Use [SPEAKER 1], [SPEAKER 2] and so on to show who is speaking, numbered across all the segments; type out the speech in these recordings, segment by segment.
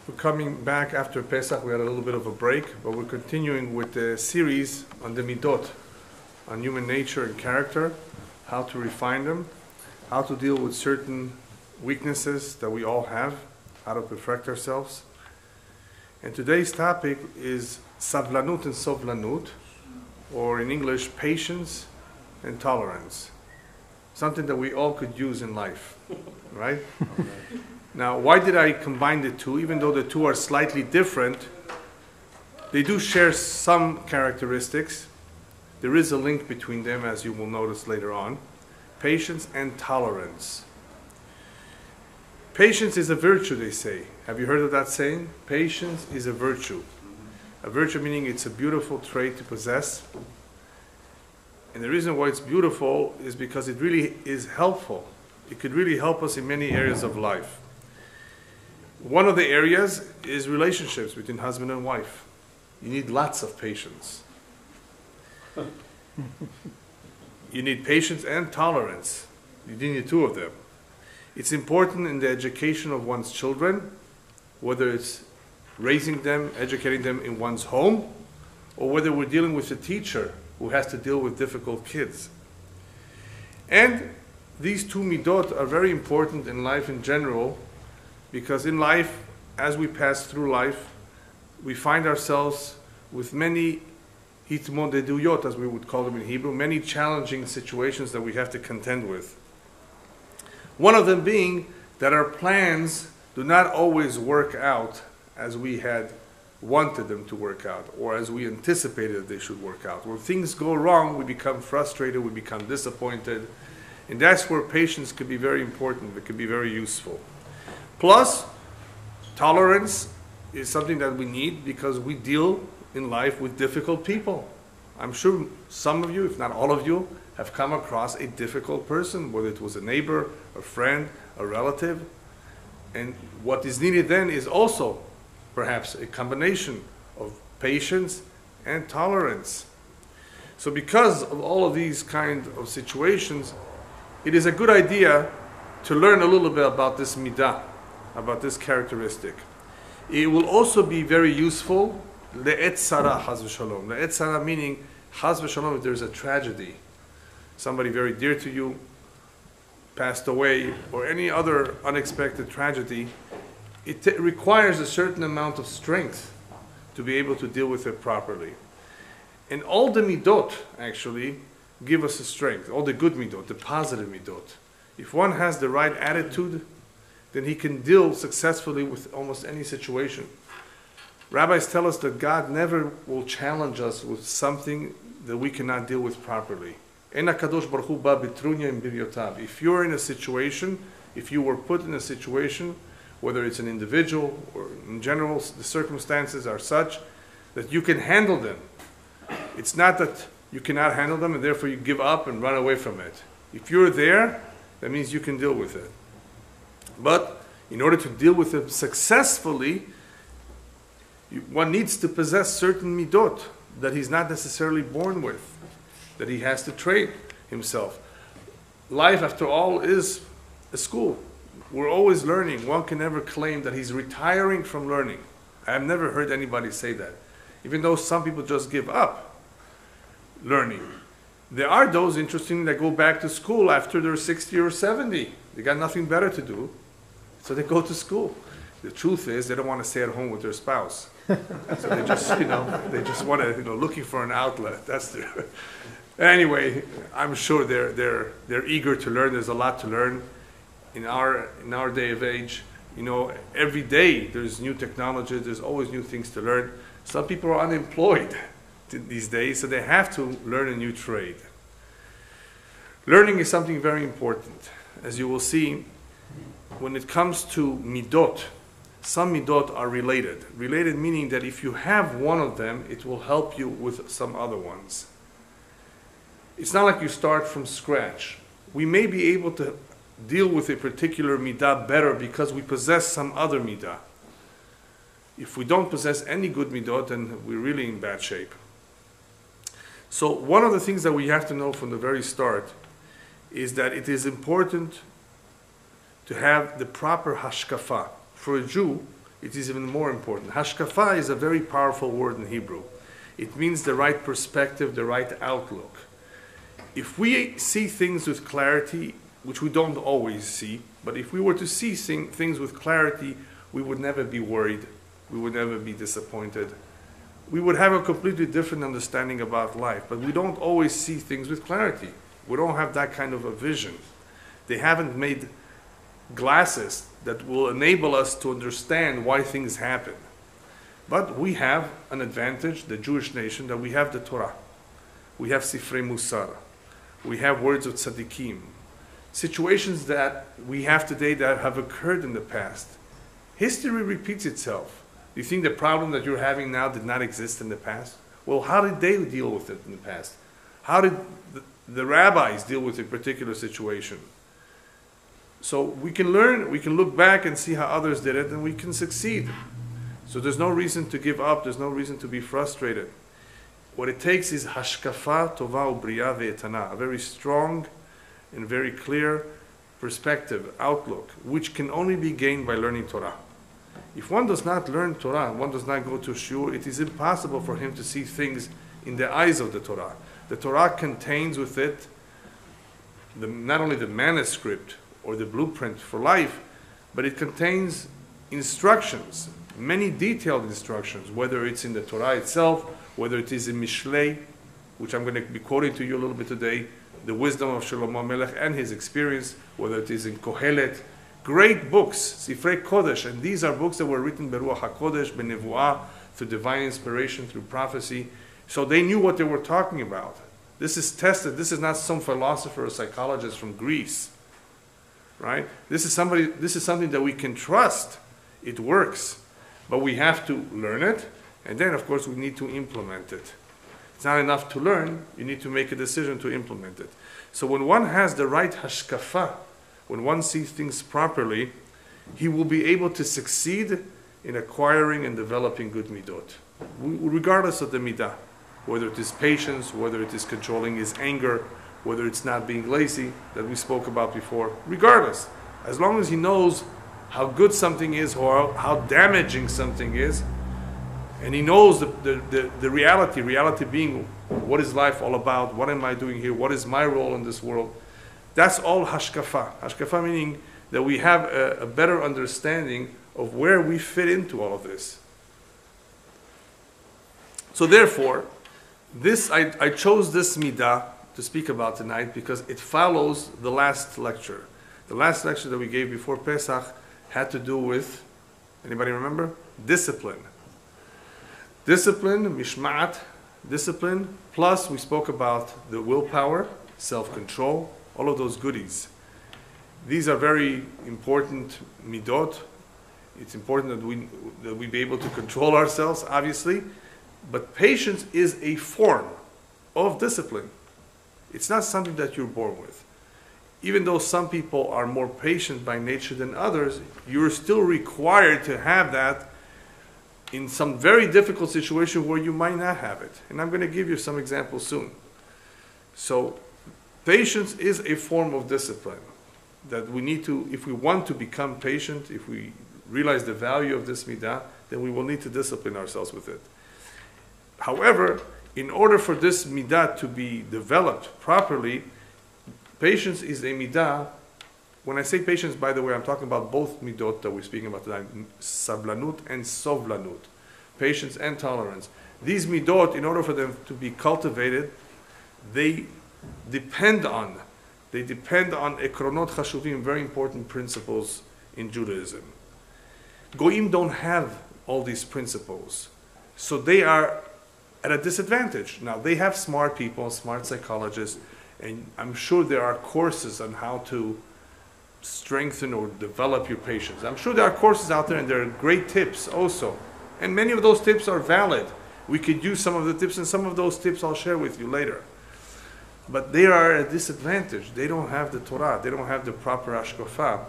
[SPEAKER 1] We're coming back after Pesach. We had a little bit of a break, but we're continuing with the series on the midot, on human nature and character, how to refine them, how to deal with certain weaknesses that we all have, how to perfect ourselves. And today's topic is savlanut and sovlanut, or in English, patience and tolerance. Something that we all could use in life, right? Now, why did I combine the two? Even though the two are slightly different, they do share some characteristics. There is a link between them, as you will notice later on. Patience and tolerance. Patience is a virtue, they say. Have you heard of that saying? Patience is a virtue. A virtue meaning it's a beautiful trait to possess. And the reason why it's beautiful is because it really is helpful. It could really help us in many areas of life. One of the areas is relationships between husband and wife. You need lots of patience. You need patience and tolerance. You need two of them. It's important in the education of one's children, whether it's raising them, educating them in one's home, or whether we're dealing with a teacher who has to deal with difficult kids. And these two midot are very important in life in general, because in life, as we pass through life, we find ourselves with many hitmodeduyot, as we would call them in Hebrew, many challenging situations that we have to contend with. One of them being that our plans do not always work out as we had wanted them to work out, or as we anticipated that they should work out. When things go wrong, we become frustrated, we become disappointed, and that's where patience could be very important, it could be very useful. Plus, tolerance is something that we need because we deal in life with difficult people. I'm sure some of you, if not all of you, have come across a difficult person, whether it was a neighbor, a friend, a relative. And what is needed then is also perhaps a combination of patience and tolerance. So because of all of these kind of situations, it is a good idea to learn a little bit about this midah, about this characteristic. It will also be very useful, le'et sarah, chas v'shalom. Le'et sarah meaning, chas v'shalom, if there's a tragedy, somebody very dear to you passed away, or any other unexpected tragedy, it requires a certain amount of strength to be able to deal with it properly. And all the midot, actually, give us a strength. All the good midot, the positive midot. If one has the right attitude, then he can deal successfully with almost any situation. Rabbis tell us that God never will challenge us with something that we cannot deal with properly. If you're in a situation, if you were put in a situation, whether it's an individual or in general, the circumstances are such that you can handle them. It's not that you cannot handle them and therefore you give up and run away from it. If you're there, that means you can deal with it. But in order to deal with it successfully, one needs to possess certain midot that he's not necessarily born with, that he has to train himself. Life, after all, is a school. We're always learning. One can never claim that he's retiring from learning. I have never heard anybody say that, even though some people just give up learning. There are those, interesting, that go back to school after they're 60 or 70. They got nothing better to do, so they go to school. The truth is, they don't want to stay at home with their spouse. So they just, they just want to, looking for an outlet. That's their. Anyway, I'm sure they're eager to learn. There's a lot to learn in our day of age. Every day there's new technology. There's always new things to learn. Some people are unemployed these days, so they have to learn a new trade. Learning is something very important. As you will see, when it comes to midot, some midot are related. Related meaning that if you have one of them, it will help you with some other ones. It's not like you start from scratch. We may be able to deal with a particular midah better because we possess some other midah. If we don't possess any good midot, then we're really in bad shape. So one of the things that we have to know from the very start is that it is important to have the proper hashkafa. For a Jew, it is even more important. Hashkafa is a very powerful word in Hebrew. It means the right perspective, the right outlook. If we see things with clarity, which we don't always see, but if we were to see things with clarity, we would never be worried. We would never be disappointed. We would have a completely different understanding about life, but we don't always see things with clarity. We don't have that kind of a vision. They haven't made glasses that will enable us to understand why things happen. But we have an advantage, the Jewish nation, that we have the Torah. We have Sifrei Musar. We have words of tzaddikim. Situations that we have today that have occurred in the past. History repeats itself. Do you think the problem that you're having now did not exist in the past? Well, how did they deal with it in the past? How did the rabbis deal with a particular situation? So we can learn, we can look back and see how others did it, and we can succeed. So there's no reason to give up, there's no reason to be frustrated. What it takes is hashkafa tova ubriya ve'etana, a very strong and very clear perspective, outlook, which can only be gained by learning Torah. If one does not learn Torah, one does not go to shiur, it is impossible for him to see things in the eyes of the Torah. The Torah contains with it not only the manuscript or the blueprint for life, but it contains instructions, many detailed instructions, whether it's in the Torah itself, whether it is in Mishlei, which I'm going to be quoting to you a little bit today, the wisdom of Shlomo Melech and his experience, whether it is in Kohelet, great books, Sifrei Kodesh, and these are books that were written Beruach HaKodesh, Benevuah, through divine inspiration, through prophecy, so they knew what they were talking about. This is tested. This is not some philosopher or psychologist from Greece, right? This is something that we can trust. It works, but we have to learn it, and then, of course, we need to implement it. It's not enough to learn. You need to make a decision to implement it. So when one has the right hashkafa, when one sees things properly, he will be able to succeed in acquiring and developing good midot, regardless of the midah, whether it is patience, whether it is controlling his anger, whether it's not being lazy, that we spoke about before, regardless. As long as he knows how good something is or how damaging something is, and he knows the reality being what is life all about, what am I doing here, what is my role in this world, that's all hashkafa. Hashkafa meaning that we have a better understanding of where we fit into all of this. So therefore, I chose this midah to speak about tonight because it follows the last lecture. The last lecture that we gave before Pesach had to do with, anybody remember? Discipline. Discipline, mishma'at, discipline, plus we spoke about the willpower, self-control, all of those goodies. These are very important midot. It's important that we be able to control ourselves, obviously, but patience is a form of discipline. It's not something that you're born with. Even though some people are more patient by nature than others, you're still required to have that in some very difficult situation where you might not have it. And I'm going to give you some examples soon. So, patience is a form of discipline that we need to, if we want to become patient, if we realize the value of this midah, then we will need to discipline ourselves with it. However, in order for this midah to be developed properly, patience is a midah. When I say patience, by the way, I'm talking about both midot that we're speaking about tonight, sablanut and sovlanut, patience and tolerance. These midot, in order for them to be cultivated, they depend on ekronot chashuvim, very important principles in Judaism. Goyim don't have all these principles, so they are at a disadvantage. Now, they have smart people, smart psychologists, and I'm sure there are courses on how to strengthen or develop your patience. I'm sure there are courses out there and there are great tips also. And many of those tips are valid. We could use some of the tips, and some of those tips I'll share with you later. But they are at a disadvantage. They don't have the Torah. They don't have the proper hashkafa.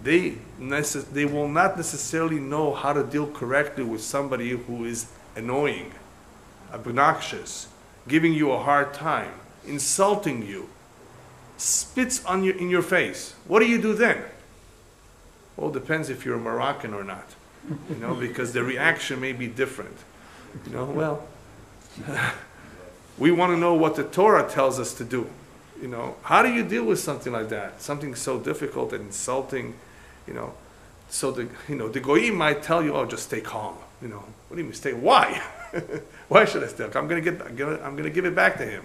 [SPEAKER 1] They will not necessarily know how to deal correctly with somebody who is annoying, obnoxious, giving you a hard time, insulting you, spits in your face. What do you do then? Well, it depends if you're a Moroccan or not. because the reaction may be different. Well, we want to know what the Torah tells us to do. How do you deal with something like that? Something so difficult and insulting, So the goyim might tell you, "Oh, just stay calm." What do you mean stay? Why? Why should I stay? I'm going to give it back to him,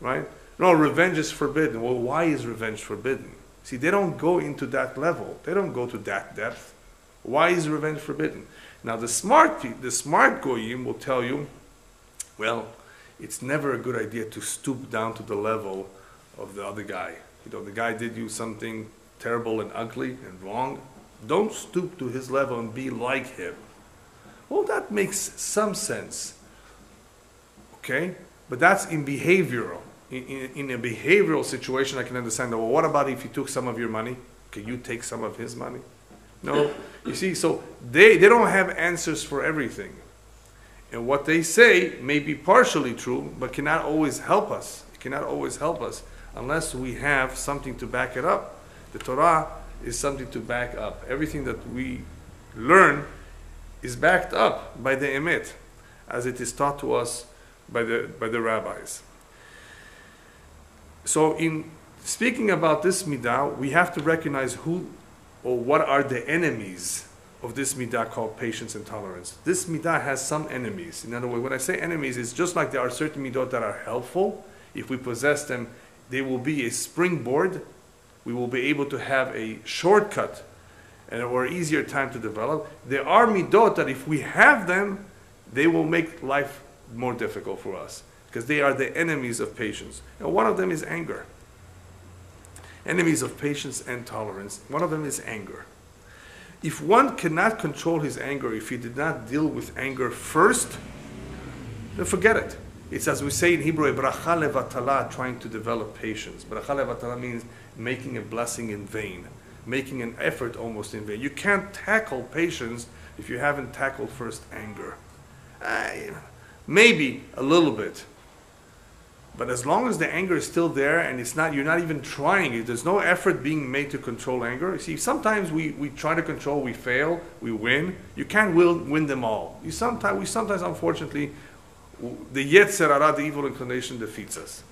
[SPEAKER 1] right? No, revenge is forbidden. Well, why is revenge forbidden? See, they don't go into that level. They don't go to that depth. Why is revenge forbidden? Now, the smart goyim will tell you, well, it's never a good idea to stoop down to the level of the other guy. The guy did you something terrible and ugly and wrong. Don't stoop to his level and be like him. Well, that makes some sense. Okay? But that's in behavioral. In a behavioral situation, I can understand that. Well, what about if he took some of your money? Can you take some of his money? No. You see, so they don't have answers for everything. And what they say may be partially true, but cannot always help us. It cannot always help us unless we have something to back it up. The Torah is something to back up. Everything that we learn is backed up by the emet, as it is taught to us by the rabbis. So in speaking about this midah, we have to recognize who or what are the enemies of this midah called patience and tolerance. This midah has some enemies. In other words, when I say enemies, it's just like there are certain midot that are helpful. If we possess them, they will be a springboard. We will be able to have a shortcut or easier time to develop. There are midot that if we have them, they will make life more difficult for us, because they are the enemies of patience. And one of them is anger. Enemies of patience and tolerance. One of them is anger. If one cannot control his anger, if he did not deal with anger first, then forget it. It's, as we say in Hebrew, bracha levatala, trying to develop patience. Bracha levatala means making a blessing in vain, making an effort almost in vain. You can't tackle patience if you haven't tackled first anger. Maybe a little bit. But as long as the anger is still there and you're not even trying it, there's no effort being made to control anger. You see, sometimes we try to control, we fail, we win. You can't win them all. We sometimes, unfortunately, the Yetzer Hara, the evil inclination, defeats us.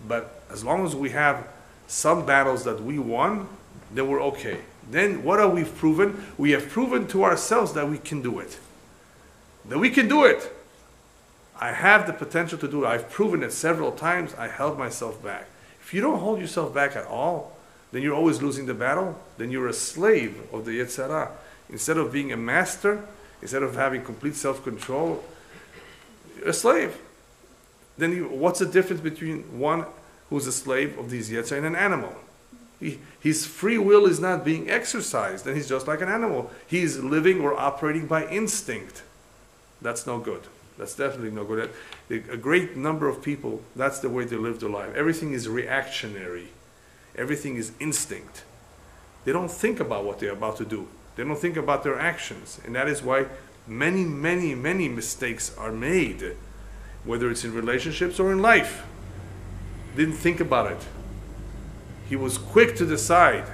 [SPEAKER 1] But as long as we have some battles that we won, then we're okay. Then what have we proven? We have proven to ourselves that we can do it. That we can do it. I have the potential to do it. I've proven it several times. I held myself back. If you don't hold yourself back at all, then you're always losing the battle. Then you're a slave of the Yetzer Hara. Instead of being a master, instead of having complete self-control, you're a slave. Then what's the difference between one who's a slave of these Yetzer and an animal? His free will is not being exercised, and he's just like an animal. He's living or operating by instinct. That's no good. That's definitely no good. A great number of people, that's the way they live their life. Everything is reactionary. Everything is instinct. They don't think about what they're about to do. They don't think about their actions. And that is why many, many, many mistakes are made, whether it's in relationships or in life. Didn't think about it. He was quick to decide.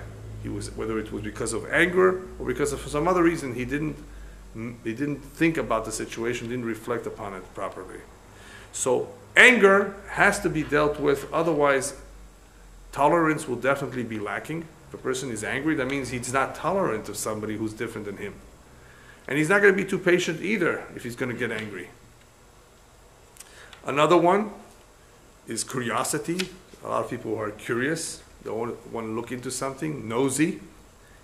[SPEAKER 1] Whether it was because of anger or because of some other reason, he didn't think about the situation, didn't reflect upon it properly. So anger has to be dealt with, otherwise tolerance will definitely be lacking. If a person is angry, that means he's not tolerant of somebody who's different than him. And he's not going to be too patient either if he's going to get angry. Another one is curiosity. A lot of people who are curious, they want to look into something, nosy.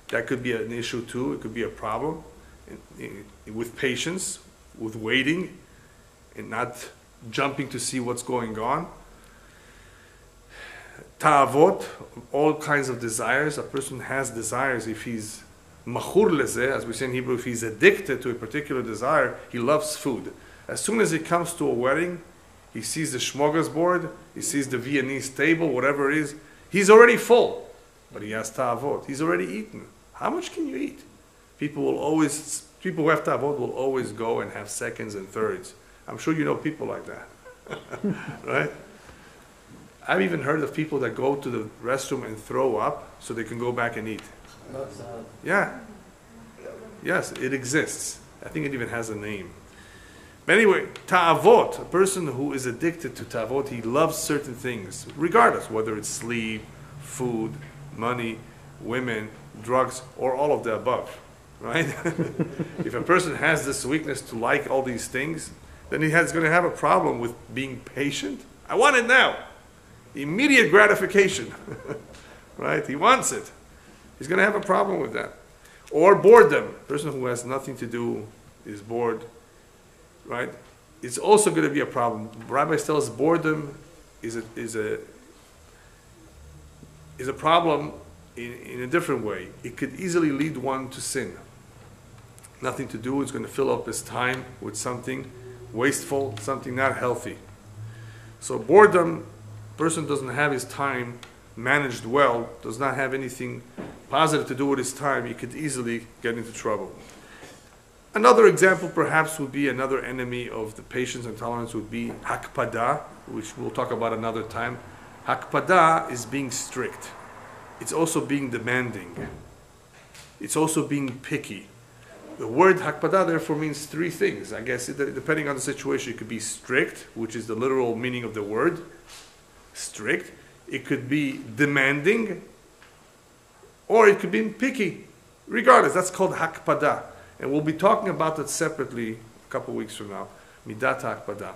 [SPEAKER 1] That could be an issue too, it could be a problem. With patience, with waiting, and not jumping to see what's going on. Ta'avot, all kinds of desires. A person has desires. If he's machur lezeh, as we say in Hebrew, if he's addicted to a particular desire, he loves food. As soon as he comes to a wedding, he sees the smorgasbord, he sees the Viennese table, whatever it is, he's already full, but he has ta'avot. He's already eaten. How much can you eat? People who have ta'avot will always go and have seconds and thirds. I'm sure you know people like that, right? I've even heard of people that go to the restroom and throw up so they can go back and eat. Yeah. Yes, it exists. I think it even has a name. But anyway, ta'avot, a person who is addicted to ta'avot, he loves certain things, regardless, whether it's sleep, food, money, women, drugs, or all of the above, right? If a person has this weakness to like all these things, then he's going to have a problem with being patient. I want it now. Immediate gratification, right? He wants it. He's going to have a problem with that. Or boredom. A person who has nothing to do is bored, right? It's also going to be a problem. Rabbi tells us boredom is a problem in a different way. It could easily lead one to sin. Nothing to do, it's going to fill up his time with something wasteful, something not healthy. So boredom, person doesn't have his time managed well, does not have anything positive to do with his time, he could easily get into trouble. Another example perhaps would be another enemy of the patience and tolerance would be hakpada, which we'll talk about another time. Hakpada is being strict. It's also being demanding. It's also being picky. The word hakpada therefore means three things. I guess depending on the situation, it could be strict, which is the literal meaning of the word, strict. It could be demanding, or it could be picky. Regardless, that's called hakpada. And we'll be talking about that separately a couple weeks from now. Midat hakpada.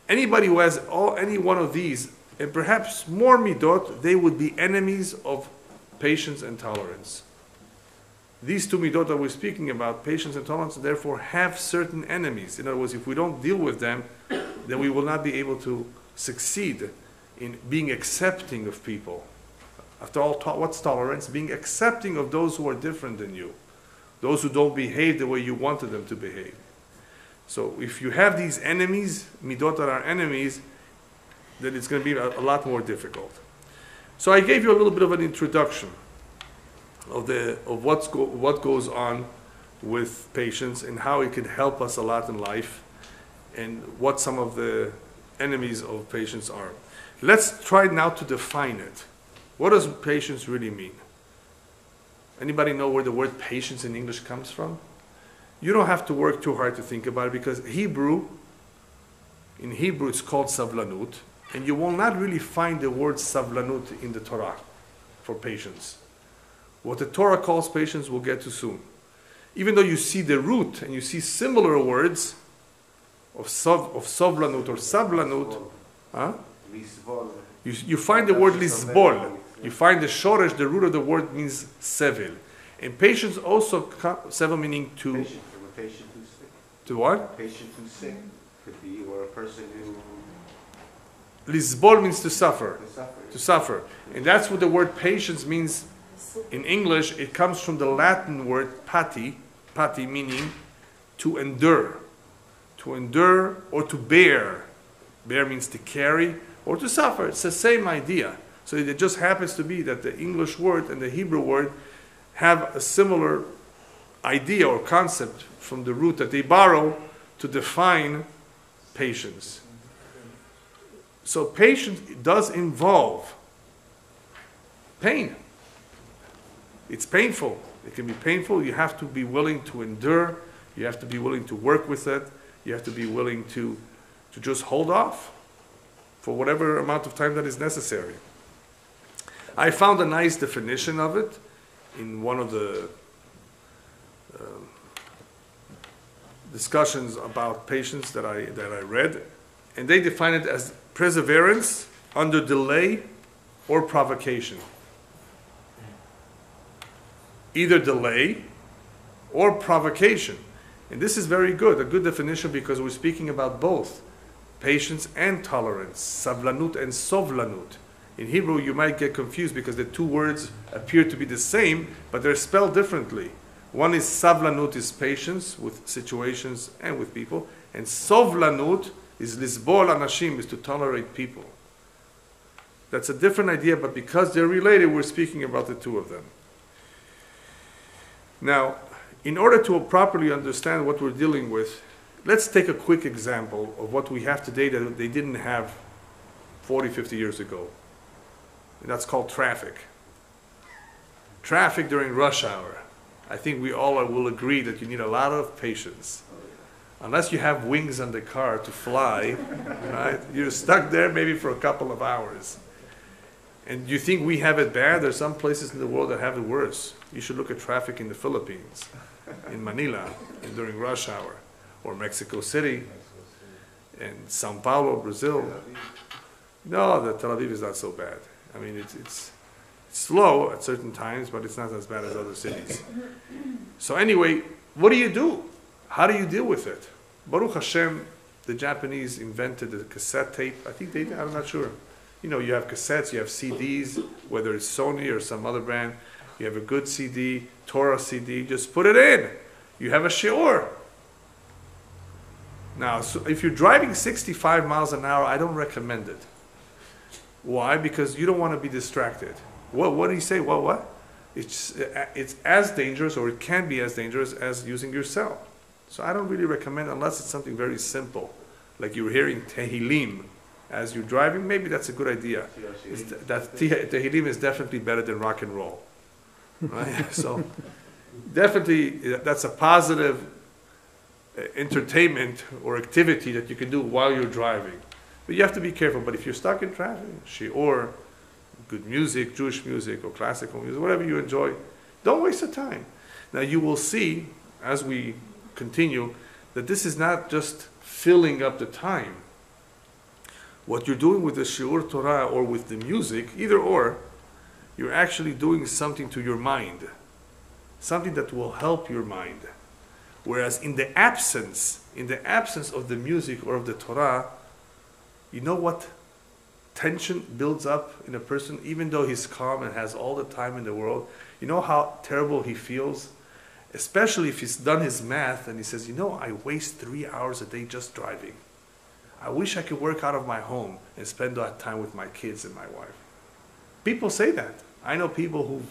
[SPEAKER 1] Anybody who has any one of these, and perhaps more midot, they would be enemies of patience and tolerance. These two midot that we're speaking about, patience and tolerance, therefore have certain enemies. In other words, if we don't deal with them, then we will not be able to succeed in being accepting of people. After all, what's tolerance? Being accepting of those who are different than you. Those who don't behave the way you wanted them to behave. So if you have these enemies, midot that are enemies, then it's going to be a lot more difficult. So I gave you a little bit of an introduction of what goes on with patience and how it can help us a lot in life and what some of the enemies of patience are. Let's try now to define it. What does patience really mean? Anybody know where the word patience in English comes from? You don't have to work too hard to think about it because in Hebrew it's called savlanut, and you will not really find the word savlanut in the Torah for patience. What the Torah calls patience we'll get to soon. Even though you see the root and you see similar words of savlanut or sablanut, huh? You find the word lisbol. You find the shoresh, the root of the word means sevil. And patience also, sevil meaning to...
[SPEAKER 2] Patient, from a patient who's sick.
[SPEAKER 1] To what?
[SPEAKER 2] A patient who's sick could be, or a person who...
[SPEAKER 1] Lisbol means to suffer.
[SPEAKER 2] To suffer.
[SPEAKER 1] To suffer. And that's what the word patience means in English. It comes from the Latin word pati, pati meaning to endure. To endure or to bear. Bear means to carry or to suffer. It's the same idea. So it just happens to be that the English word and the Hebrew word have a similar idea or concept from the root that they borrow to define patience. So patience does involve pain. It's painful. It can be painful. You have to be willing to endure. You have to be willing to work with it. You have to be willing to just hold off for whatever amount of time that is necessary. I found a nice definition of it in one of the discussions about patience that I read, and they define it as perseverance under delay or provocation. Either delay or provocation. And this is very good, a good definition, because we're speaking about both patience and tolerance, savlanut and sovlanut. In Hebrew, you might get confused because the two words appear to be the same, but they're spelled differently. One is savlanut, is patience with situations and with people, and sovlanut is lisbol anashim, is to tolerate people. That's a different idea, but because they're related, we're speaking about the two of them. Now, in order to properly understand what we're dealing with, let's take a quick example of what we have today that they didn't have 40, 50 years ago. And that's called traffic. Traffic during rush hour. I think we all will agree that you need a lot of patience. Unless you have wings on the car to fly, right? You're stuck there maybe for a couple of hours. And you think we have it bad? There's some places in the world that have it worse. You should look at traffic in the Philippines, in Manila, and during rush hour, or Mexico City, and Sao Paulo, Brazil. No, the Tel Aviv is not so bad. I mean, it's slow at certain times, but it's not as bad as other cities. So anyway, what do? How do you deal with it? Baruch Hashem, the Japanese invented the cassette tape. I think they did, I'm not sure. You know, you have cassettes, you have CDs, whether it's Sony or some other brand. You have a good CD, Torah CD, just put it in. You have a shiur. Now, so if you're driving 65 miles an hour, I don't recommend it. Why? Because you don't want to be distracted. What do you say? What? It's as dangerous, or it can be as dangerous as using your cell. So I don't really recommend, unless it's something very simple, like you're hearing Tehillim as you're driving. Maybe that's a good idea. Tehillim is definitely better than rock and roll, right? So definitely that's a positive entertainment or activity that you can do while you're driving. But you have to be careful. But if you're stuck in traffic, shiur, good music, Jewish music or classical music, whatever you enjoy, don't waste the time. Now you will see, as we continue, that this is not just filling up the time. What you're doing with the shiur Torah or with the music, either or, you're actually doing something to your mind, something that will help your mind. Whereas in the absence of the music or of the Torah, you know what tension builds up in a person, even though he's calm and has all the time in the world. You know how terrible he feels? Especially if he's done his math and he says, you know, I waste 3 hours a day just driving. I wish I could work out of my home and spend that time with my kids and my wife. People say that. I know people who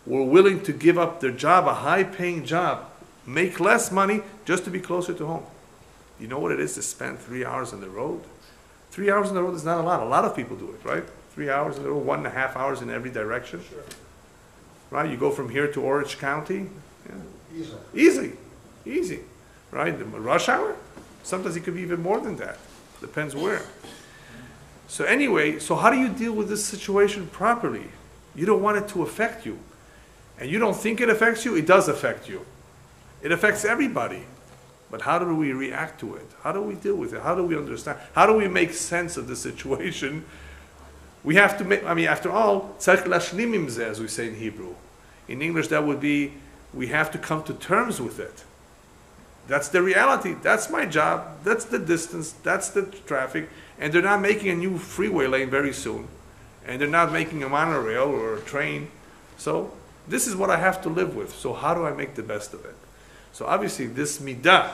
[SPEAKER 1] were willing to give up their job, a high-paying job, make less money just to be closer to home. You know what it is to spend 3 hours on the road? 3 hours on the road is not a lot. A lot of people do it, right? 3 hours on the road, 1.5 hours in every direction.
[SPEAKER 3] Sure.
[SPEAKER 1] Right? You go from here to Orange County.
[SPEAKER 3] Easy.
[SPEAKER 1] Easy. Right? The rush hour? Sometimes it could be even more than that. Depends where. So anyway, so how do you deal with this situation properly? You don't want it to affect you. And you don't think it affects you? It does affect you. It affects everybody. But how do we react to it? How do we deal with it? How do we understand? How do we make sense of the situation? We have to make, after all, tzarich lashlim im zeh, as we say in Hebrew. In English, that would be, we have to come to terms with it. That's the reality. That's my job. That's the distance. That's the traffic. And they're not making a new freeway lane very soon. And they're not making a monorail or a train. So this is what I have to live with. So how do I make the best of it? So obviously this midah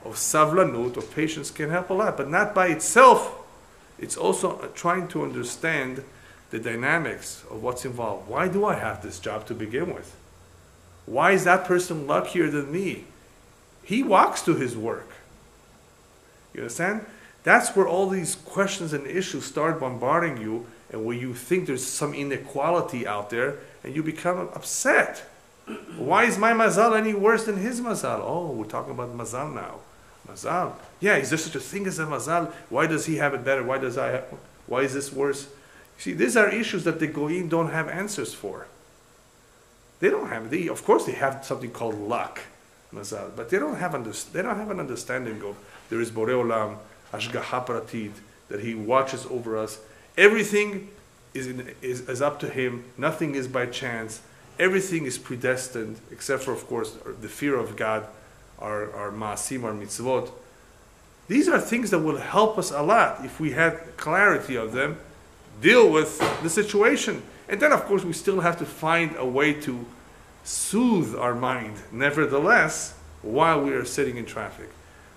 [SPEAKER 1] of savlanut, of patience, can help a lot. But not by itself. It's also trying to understand the dynamics of what's involved. Why do I have this job to begin with? Why is that person luckier than me? He walks to his work. You understand? That's where all these questions and issues start bombarding you, and where you think there's some inequality out there, and you become upset. Why is my mazal any worse than his mazal? Oh, we're talking about mazal now. Mazal. Yeah, is there such a thing as a mazal? Why does he have it better? Why is this worse? You see, these are issues that the goyim don't have answers for. They don't have. Of course, they have something called luck, mazal, but they don't have an understanding of there is Borei Olam, Hashgacha Pratit, that he watches over us. Everything is up to him. Nothing is by chance. Everything is predestined, except for, of course, the fear of God, our ma'asim, our mitzvot. These are things that will help us a lot if we had clarity of them, deal with the situation. And then, of course, we still have to find a way to soothe our mind, nevertheless, while we are sitting in traffic.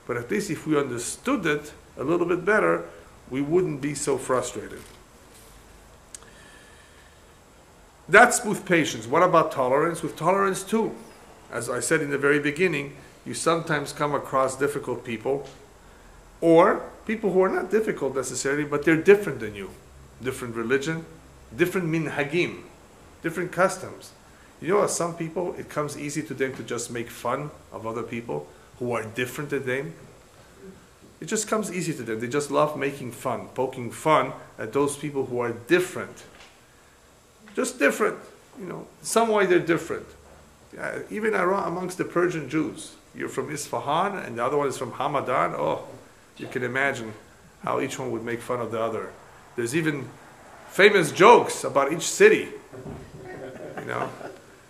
[SPEAKER 1] But at least if we understood it a little bit better, we wouldn't be so frustrated. That's with patience. What about tolerance? With tolerance too. As I said in the very beginning, you sometimes come across difficult people, or people who are not difficult necessarily, but they're different than you. Different religion, different minhagim, different customs. You know, some people, it comes easy to them to just make fun of other people who are different than them. It just comes easy to them. They just love making fun, poking fun at those people who are different. Just different, you know, some way they're different. Even amongst the Persian Jews. You're from Isfahan and the other one is from Hamadan. Oh, you can imagine how each one would make fun of the other. There's even famous jokes about each city, you know.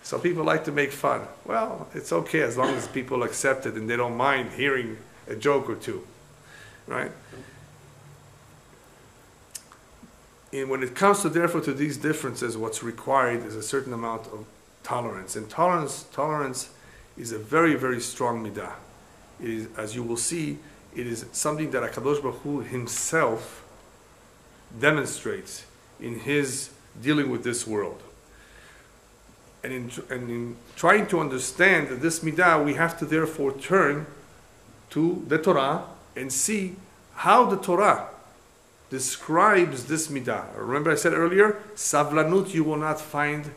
[SPEAKER 1] So people like to make fun. Well, it's okay as long as people accept it and they don't mind hearing a joke or two, right? And when it comes to, therefore, to these differences, what's required is a certain amount of tolerance. And tolerance is a very, very strong midah. It is, as you will see, it is something that HaKadosh Baruch Hu himself demonstrates in his dealing with this world. And in trying to understand this midah, we have to therefore turn to the Torah and see how the Torah describes this midah. Remember I said earlier, savlanut you will not find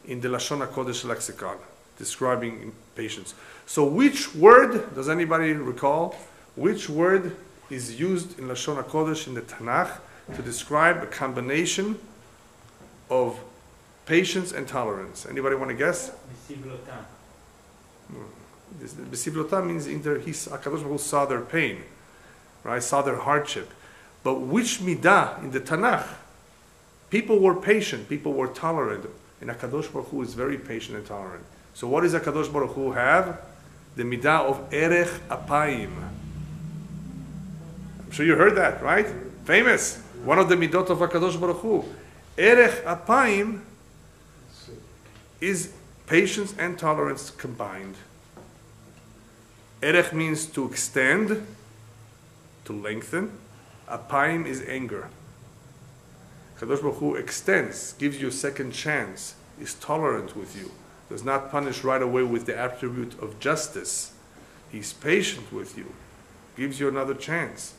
[SPEAKER 1] in the Lashon HaKodesh lexicon, describing patience. So which word, does anybody recall, which word is used in Lashon HaKodesh in the Tanakh to describe a combination of patience and tolerance? Anybody want to guess? B'sivlota means HaKadosh Baruch Hu saw their pain, right? Saw their hardship. But which midah in the Tanakh? People were patient, people were tolerant, and HaKadosh Baruch Hu is very patient and tolerant. So what does HaKadosh Baruch Hu have? The midah of erech apayim. I'm sure you heard that, right? Famous. One of the midot of HaKadosh Baruch Hu. Erech apayim is patience and tolerance combined. Erech means to extend, to lengthen. Apayim is anger. Kadosh Baruch Hu extends, gives you a second chance, is tolerant with you, does not punish right away with the attribute of justice. He's patient with you, gives you another chance.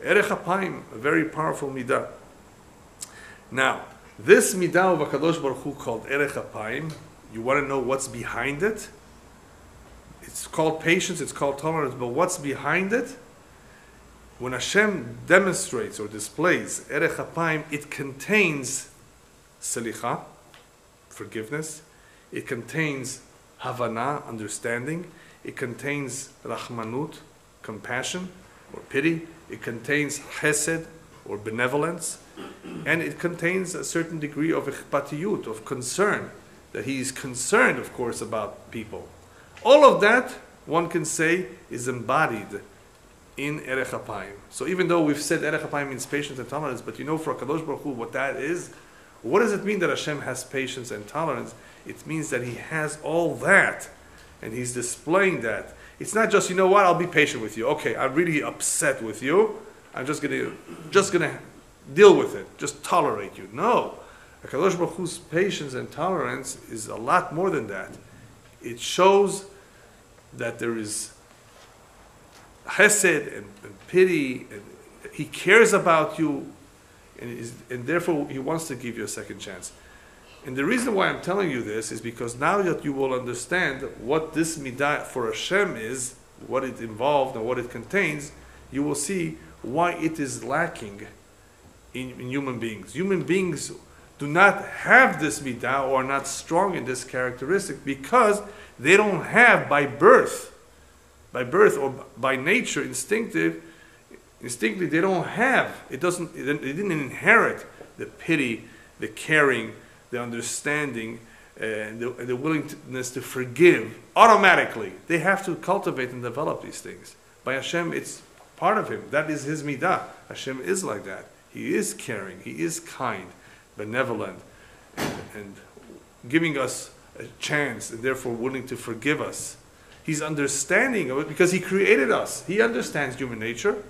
[SPEAKER 1] Erech apayim, a very powerful midah. Now, this midah of HaKadosh Baruch Hu called erech apayim, you want to know what's behind it? It's called patience, it's called tolerance, but what's behind it? When Hashem demonstrates or displays erech apayim, it contains selicha, forgiveness. It contains havana, understanding. It contains rachmanut, compassion or pity. It contains chesed or benevolence. And it contains a certain degree of ichpatiyut, of concern, that he is concerned, of course, about people. All of that, one can say, is embodied in erech apayim. So even though we've said erech apayim means patience and tolerance, but you know for HaKadosh Baruch Hu what that is, what does it mean that Hashem has patience and tolerance? It means that he has all that, and he's displaying that. It's not just, you know what, I'll be patient with you. Okay, I'm really upset with you. I'm just gonna deal with it, just tolerate you. No. HaKadosh Baruch Hu's patience and tolerance is a lot more than that. It shows that there is chesed and pity, and he cares about you, and therefore he wants to give you a second chance. And the reason why I'm telling you this is because now that you will understand what this midah for Hashem is, what it involved and what it contains, you will see why it is lacking in human beings. Human beings do not have this midah or are not strong in this characteristic because they don't have by birth or by nature, instinctively they don't have, they didn't inherit the pity, the caring, the understanding, and the willingness to forgive automatically. They have to cultivate and develop these things. By Hashem, it's part of him. That is his midah. Hashem is like that. He is caring, he is kind, benevolent, and giving us a chance, and therefore willing to forgive us. He's understanding of it because he created us. He understands human nature.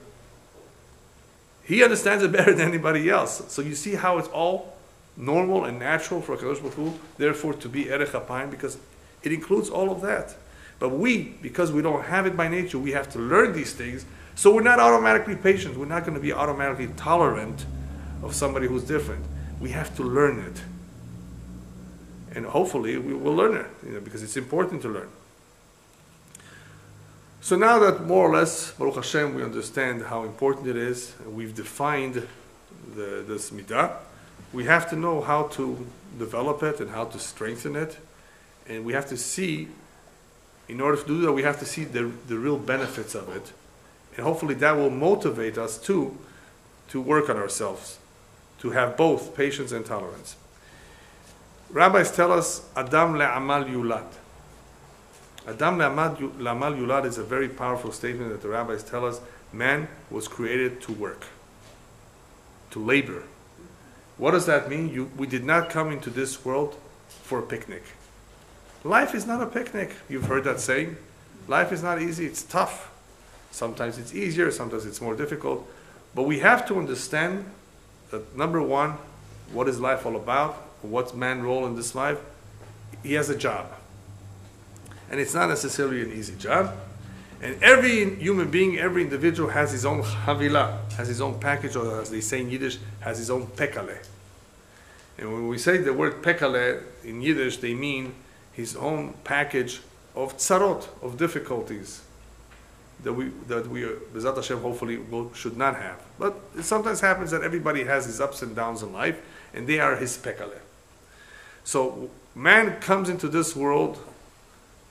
[SPEAKER 1] He understands it better than anybody else. So you see how it's all normal and natural for HaKadosh Baruch Hu, therefore to be erech apayim, because it includes all of that. But we, because we don't have it by nature, we have to learn these things. So we're not automatically patient. We're not going to be automatically tolerant of somebody who's different. We have to learn it. And hopefully we will learn it, because it's important to learn. So now that more or less, Baruch Hashem, we understand how important it is, and we've defined this midah, we have to know how to develop it and how to strengthen it. And we have to see, in order to do that, we have to see the real benefits of it. And hopefully that will motivate us to work on ourselves, to have both patience and tolerance. Rabbis tell us, Adam le'amal yulad. Adam le'amal yulad is a very powerful statement that the rabbis tell us. Man was created to work, to labor. What does that mean? We did not come into this world for a picnic. Life is not a picnic. You've heard that saying. Life is not easy, it's tough. Sometimes it's easier, sometimes it's more difficult. But we have to understand that, number one, what is life all about? What's man's role in this life? He has a job. And it's not necessarily an easy job. And every human being, every individual has his own havila, has his own package, or as they say in Yiddish, has his own pekale. And when we say the word pekale in Yiddish, they mean his own package of tzarot, of difficulties, that we B'ezrat Hashem, hopefully should not have. But it sometimes happens that everybody has his ups and downs in life, and they are his pekale. So man comes into this world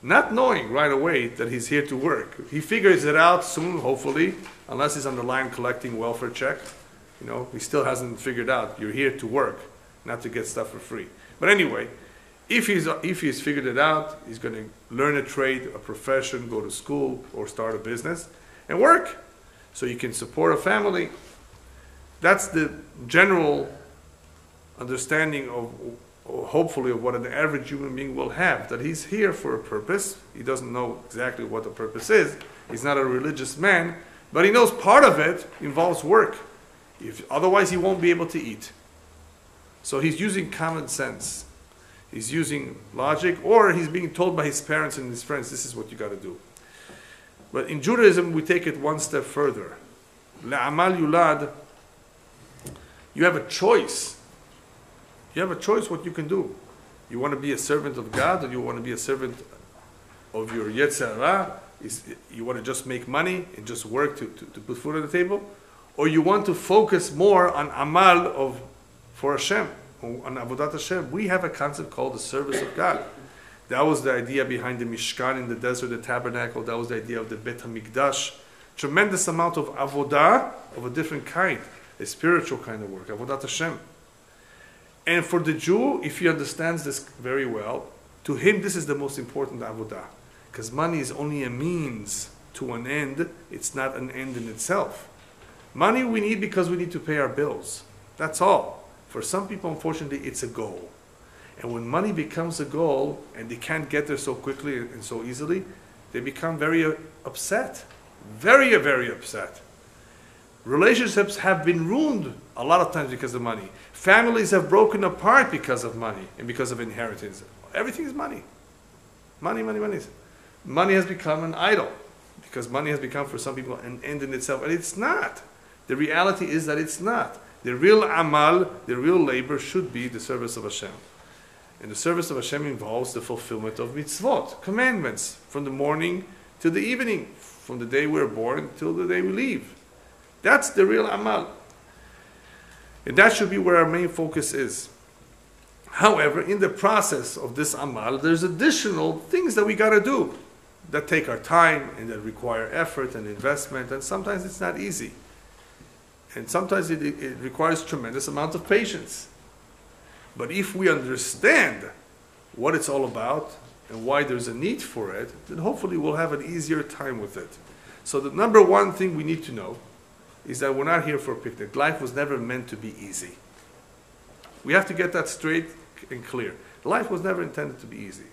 [SPEAKER 1] not knowing right away that he's here to work. He figures it out soon, hopefully, unless he's on the line collecting welfare check. He still hasn't figured out you're here to work, not to get stuff for free. But anyway, if he's figured it out, he's going to learn a trade, a profession, go to school, or start a business, and work, so you can support a family. That's the general understanding of, hopefully, of what an average human being will have, that he's here for a purpose. He doesn't know exactly what the purpose is. He's not a religious man, but he knows part of it involves work. Otherwise, he won't be able to eat. So he's using common sense. He's using logic, or he's being told by his parents and his friends, this is what you got to do. But in Judaism, we take it one step further. La'amal yulad, you have a choice. You have a choice what you can do. You want to be a servant of God, or you want to be a servant of your Yetzer Hara? You want to just make money and just work to put food on the table? Or you want to focus more on amal for Hashem, on Avodat Hashem? We have a concept called the service of God. That was the idea behind the Mishkan in the desert, the tabernacle. That was the idea of the Bet HaMikdash. Tremendous amount of avodah of a different kind, a spiritual kind of work, Avodat Hashem. And for the Jew, if he understands this very well, to him this is the most important avodah. Because money is only a means to an end. It's not an end in itself. Money we need because we need to pay our bills. That's all. For some people, unfortunately, it's a goal. And when money becomes a goal, and they can't get there so quickly and so easily, they become very upset. Very, very upset. Relationships have been ruined a lot of times because of money. Families have broken apart because of money and because of inheritance. Everything is money. Money, money, money. Money has become an idol because money has become for some people an end in itself. And it's not. The reality is that it's not. The real amal, the real labor should be the service of Hashem. And the service of Hashem involves the fulfillment of mitzvot, commandments, from the morning to the evening, from the day we're born till the day we leave. That's the real amal. And that should be where our main focus is. However, in the process of this amal, there's additional things that we got to do that take our time and that require effort and investment, and sometimes it's not easy. And sometimes it requires tremendous amount of patience. But if we understand what it's all about and why there's a need for it, then hopefully we'll have an easier time with it. So the number one thing we need to know is that we're not here for a picnic. Life was never meant to be easy. We have to get that straight and clear. Life was never intended to be easy.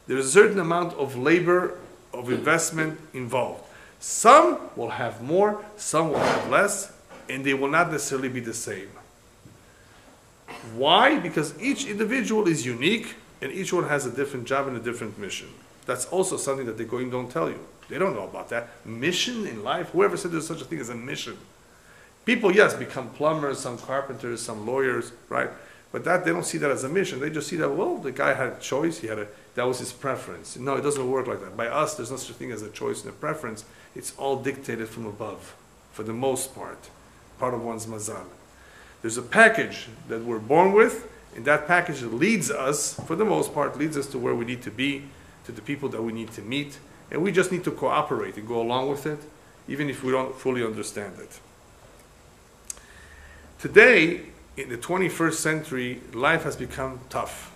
[SPEAKER 1] There's a certain amount of labor, of investment involved. Some will have more, some will have less, and they will not necessarily be the same. Why? Because each individual is unique, and each one has a different job and a different mission. That's also something that the Goyim don't tell you. They don't know about that. Mission in life? Whoever said there's such a thing as a mission? People, yes, become plumbers, some carpenters, some lawyers, right? But that they don't see that as a mission. They just see that, well, the guy had a choice. That was his preference. No, it doesn't work like that. By us, there's no such thing as a choice and a preference. It's all dictated from above, for the most part of one's mazal. There's a package that we're born with, and that package leads us, for the most part, leads us to where we need to be, to the people that we need to meet, and we just need to cooperate and go along with it, even if we don't fully understand it. Today, in the 21st century, life has become tough,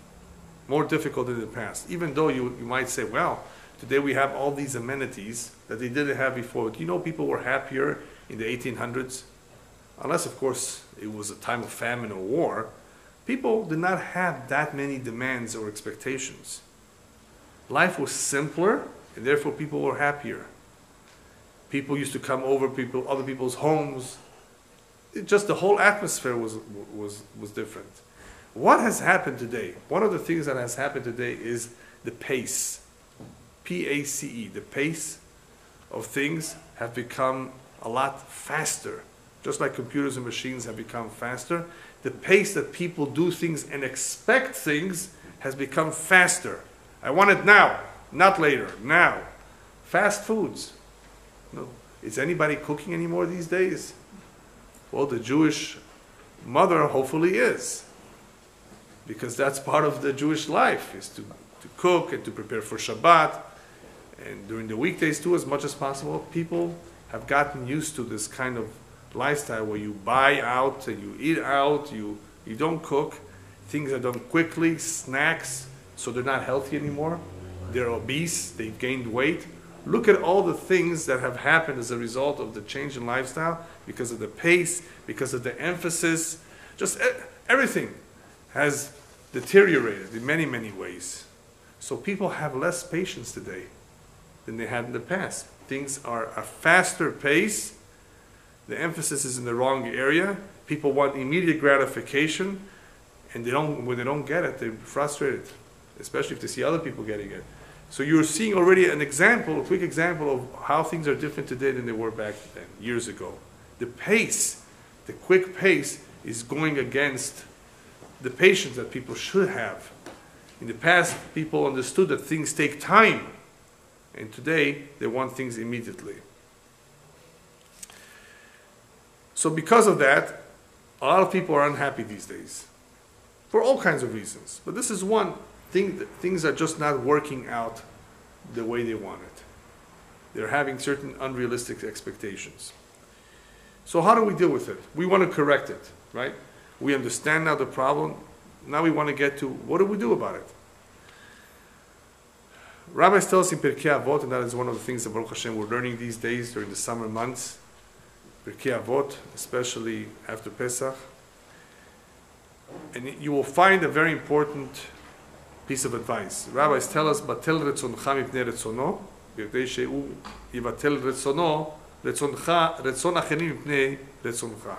[SPEAKER 1] more difficult than in the past. Even though you might say, well, today we have all these amenities that they didn't have before. Do you know people were happier in the 1800s? Unless, of course, it was a time of famine or war. People did not have that many demands or expectations. Life was simpler, and therefore people were happier. People used to come over other people's homes. Just the whole atmosphere was different. What has happened today? One of the things that has happened today is the pace. P-A-C-E. The pace of things have become a lot faster. Just like computers and machines have become faster, the pace that people do things and expect things has become faster. I want it now, not later, now. Fast foods. No. Is anybody cooking anymore these days? Well, the Jewish mother hopefully is. Because that's part of the Jewish life, is to cook and to prepare for Shabbat. And during the weekdays too, as much as possible, people have gotten used to this kind of lifestyle where you buy out and you eat out, you don't cook. Things are done quickly, snacks, so they're not healthy anymore. They're obese, they've gained weight. Look at all the things that have happened as a result of the change in lifestyle, because of the pace, because of the emphasis. Just everything has deteriorated in many, many ways. So people have less patience today than they had in the past. Things are a faster pace. The emphasis is in the wrong area. People want immediate gratification, and when they don't get it, they're frustrated, especially if they see other people getting it. So you're seeing already a quick example of how things are different today than they were back then, years ago. The pace, the quick pace, is going against the patience that people should have. In the past, people understood that things take time, and today they want things immediately. So because of that, a lot of people are unhappy these days, for all kinds of reasons. But this is one thing, things are just not working out the way they want it. They're having certain unrealistic expectations. So how do we deal with it? We want to correct it, right? We understand now the problem. Now we want to get to, what do we do about it? Rabbis tell us in Pirkei Avot, and that is one of the things that Baruch Hashem we're learning these days during the summer months, Pirkei Avot, especially after Pesach. And you will find a very important piece of advice. Rabbis tell us, "Batel retzoncha mipnei retzono, b'kdei shehu yivatel retzono, retzon acherim mipnei retzoncha."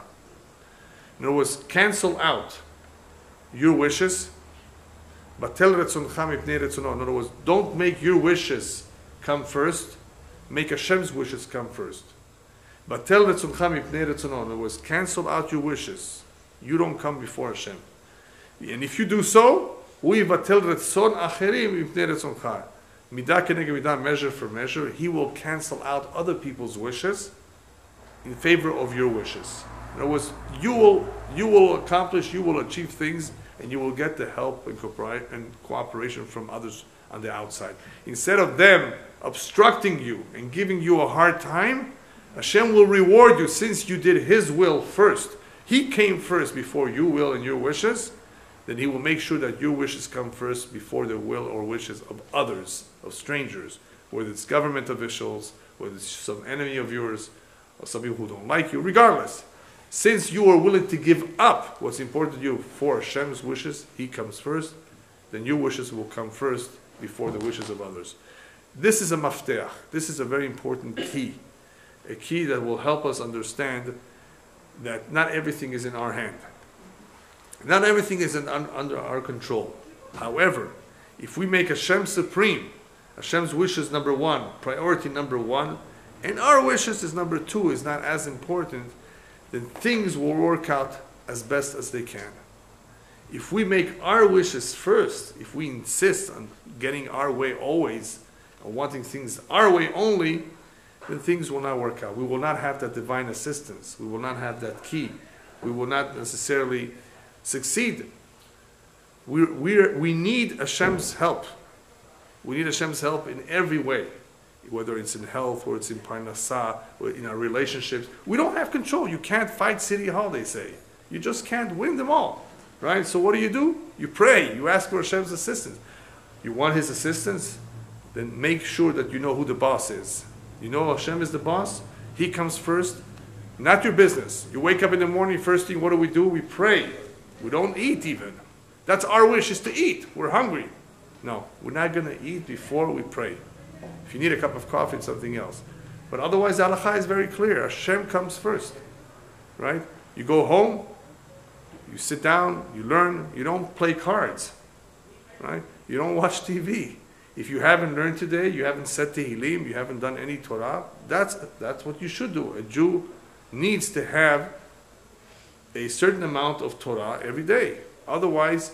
[SPEAKER 1] In other words, cancel out your wishes. Batel retzoncha mipnei retzono. In other words, don't make your wishes come first. Make Hashem's wishes come first. Batel retzoncha mipnei retzono. In other words, cancel out your wishes. You don't come before Hashem. And if you do so, measure for measure, He will cancel out other people's wishes in favor of your wishes. In other words, you will accomplish, you will achieve things, and you will get the help and cooperation from others on the outside. Instead of them obstructing you and giving you a hard time, Hashem will reward you since you did His will first. He came first before your will and your wishes. Then He will make sure that your wishes come first before the will or wishes of others, of strangers, whether it's government officials, whether it's some enemy of yours, or some people who don't like you, regardless. Since you are willing to give up what's important to you for Hashem's wishes, He comes first, then your wishes will come first before the wishes of others. This is a mafteach. This is a very important key. A key that will help us understand that not everything is in our hand. Not everything is under our control. However, if we make Hashem supreme, Hashem's wishes number one, priority number one, and our wishes is number two, is not as important, then things will work out as best as they can. If we make our wishes first, if we insist on getting our way always, and wanting things our way only, then things will not work out. We will not have that divine assistance. We will not have that key. We will not necessarily succeed. We need Hashem's help. We need Hashem's help in every way, whether it's in health, or it's in parnasah, or in our relationships. We don't have control. You can't fight City Hall, they say. You just can't win them all, right? So what do? You pray. You ask for Hashem's assistance. You want His assistance? Then make sure that you know who the boss is. You know Hashem is the boss. He comes first. Not your business. You wake up in the morning, first thing, what do? We pray. We don't eat even. That's our wish, is to eat. We're hungry. No, we're not going to eat before we pray. If you need a cup of coffee, it's something else. But otherwise, the halakha is very clear. Hashem comes first, right? You go home, you sit down, you learn. You don't play cards, right? You don't watch TV. If you haven't learned today, you haven't said Tehillim, you haven't done any Torah, that's what you should do. A Jew needs to have a certain amount of Torah every day. Otherwise,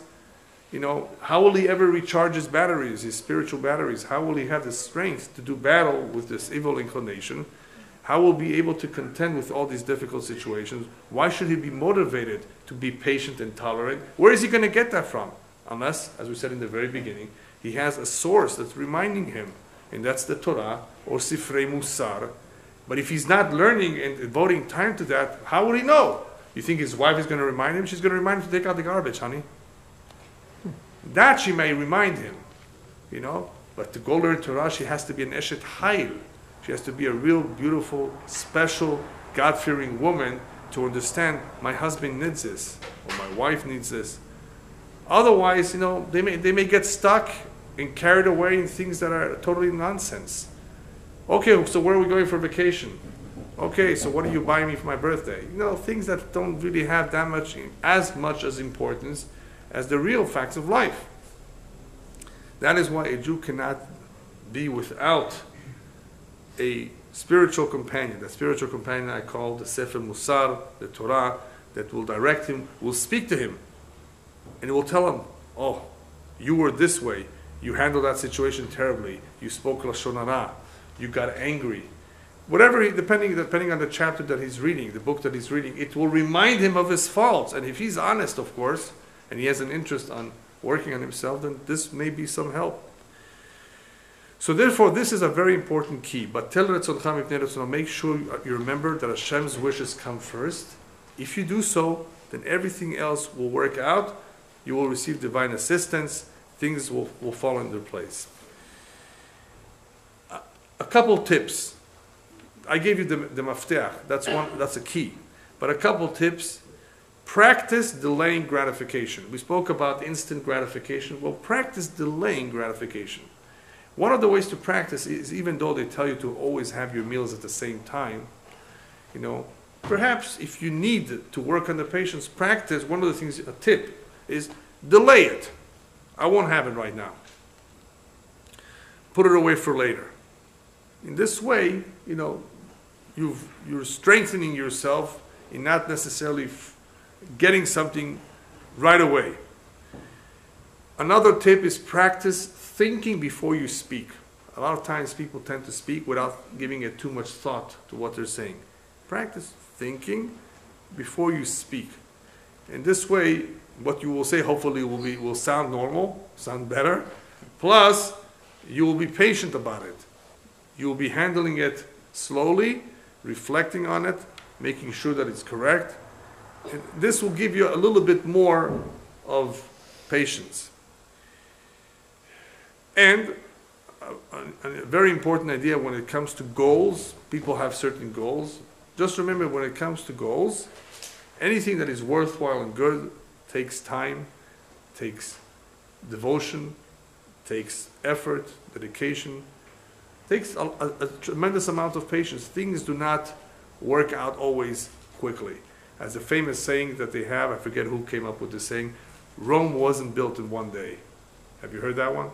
[SPEAKER 1] how will he ever recharge his batteries, his spiritual batteries? How will he have the strength to do battle with this evil inclination? How will he be able to contend with all these difficult situations? Why should he be motivated to be patient and tolerant? Where is he going to get that from? Unless, as we said in the very beginning, he has a source that's reminding him, and that's the Torah or Sifrei Musar. But if he's not learning and devoting time to that, how would he know? You think his wife is going to remind him? She's going to remind him to take out the garbage, honey. That she may remind him, But to go learn Torah, she has to be an Eshet Hayil. She has to be a real beautiful, special, God-fearing woman to understand my husband needs this, or my wife needs this. Otherwise, they may get stuck and carried away in things that are totally nonsense. Okay, so where are we going for vacation? Okay, so what are you buying me for my birthday? Things that don't really have that much as importance as the real facts of life. That is why a Jew cannot be without a spiritual companion. That spiritual companion I call the Sefer Musar, the Torah, that will direct him, will speak to him. And it will tell him, oh, you were this way. You handled that situation terribly. You spoke Lashon Hara. You got angry. Whatever, depending on the chapter that he's reading, the book that he's reading, it will remind him of his faults. And if he's honest, of course, and he has an interest on working on himself, then this may be some help. So therefore, this is a very important key. But make sure you remember that Hashem's wishes come first. If you do so, then everything else will work out. You will receive divine assistance. Things will fall into place. A couple tips. I gave you the mafteach. That's a key. But a couple tips. Practice delaying gratification. We spoke about instant gratification. Well, practice delaying gratification. One of the ways to practice is, even though they tell you to always have your meals at the same time, perhaps if you need to work on the patience, practice, one of the things, a tip, is delay it. I won't have it right now. Put it away for later. In this way, you're strengthening yourself in not necessarily getting something right away. Another tip is practice thinking before you speak. A lot of times people tend to speak without giving it too much thought to what they're saying. Practice thinking before you speak. In this way, what you will say hopefully will sound normal, sound better. Plus, you will be patient about it. You will be handling it slowly, reflecting on it, making sure that it's correct. And this will give you a little bit more of patience. And a very important idea when it comes to goals, people have certain goals. Just remember, when it comes to goals, anything that is worthwhile and good takes time, takes devotion, takes effort, dedication, takes a tremendous amount of patience. Things do not work out always quickly. As a famous saying that they have, I forget who came up with this saying, Rome wasn't built in one day. Have you heard that one?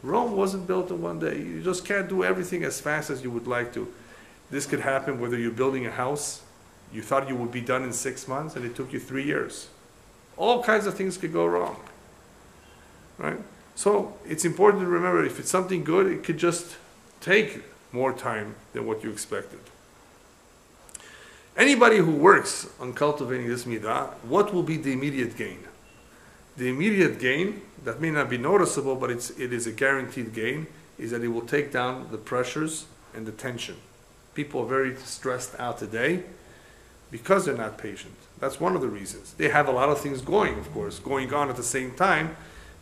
[SPEAKER 1] Rome wasn't built in one day. You just can't do everything as fast as you would like to. This could happen whether you're building a house. You thought you would be done in 6 months and it took you 3 years. all kinds of things could go wrong, right? So it's important to remember, if it's something good, it could just take more time than what you expected. Anybody who works on cultivating this midah, what will be the immediate gain? The immediate gain, that may not be noticeable, but it is a guaranteed gain, is that it will take down the pressures and the tension. People are very stressed out today because they're not patient. That's one of the reasons. They have a lot of things going, of course, going on at the same time,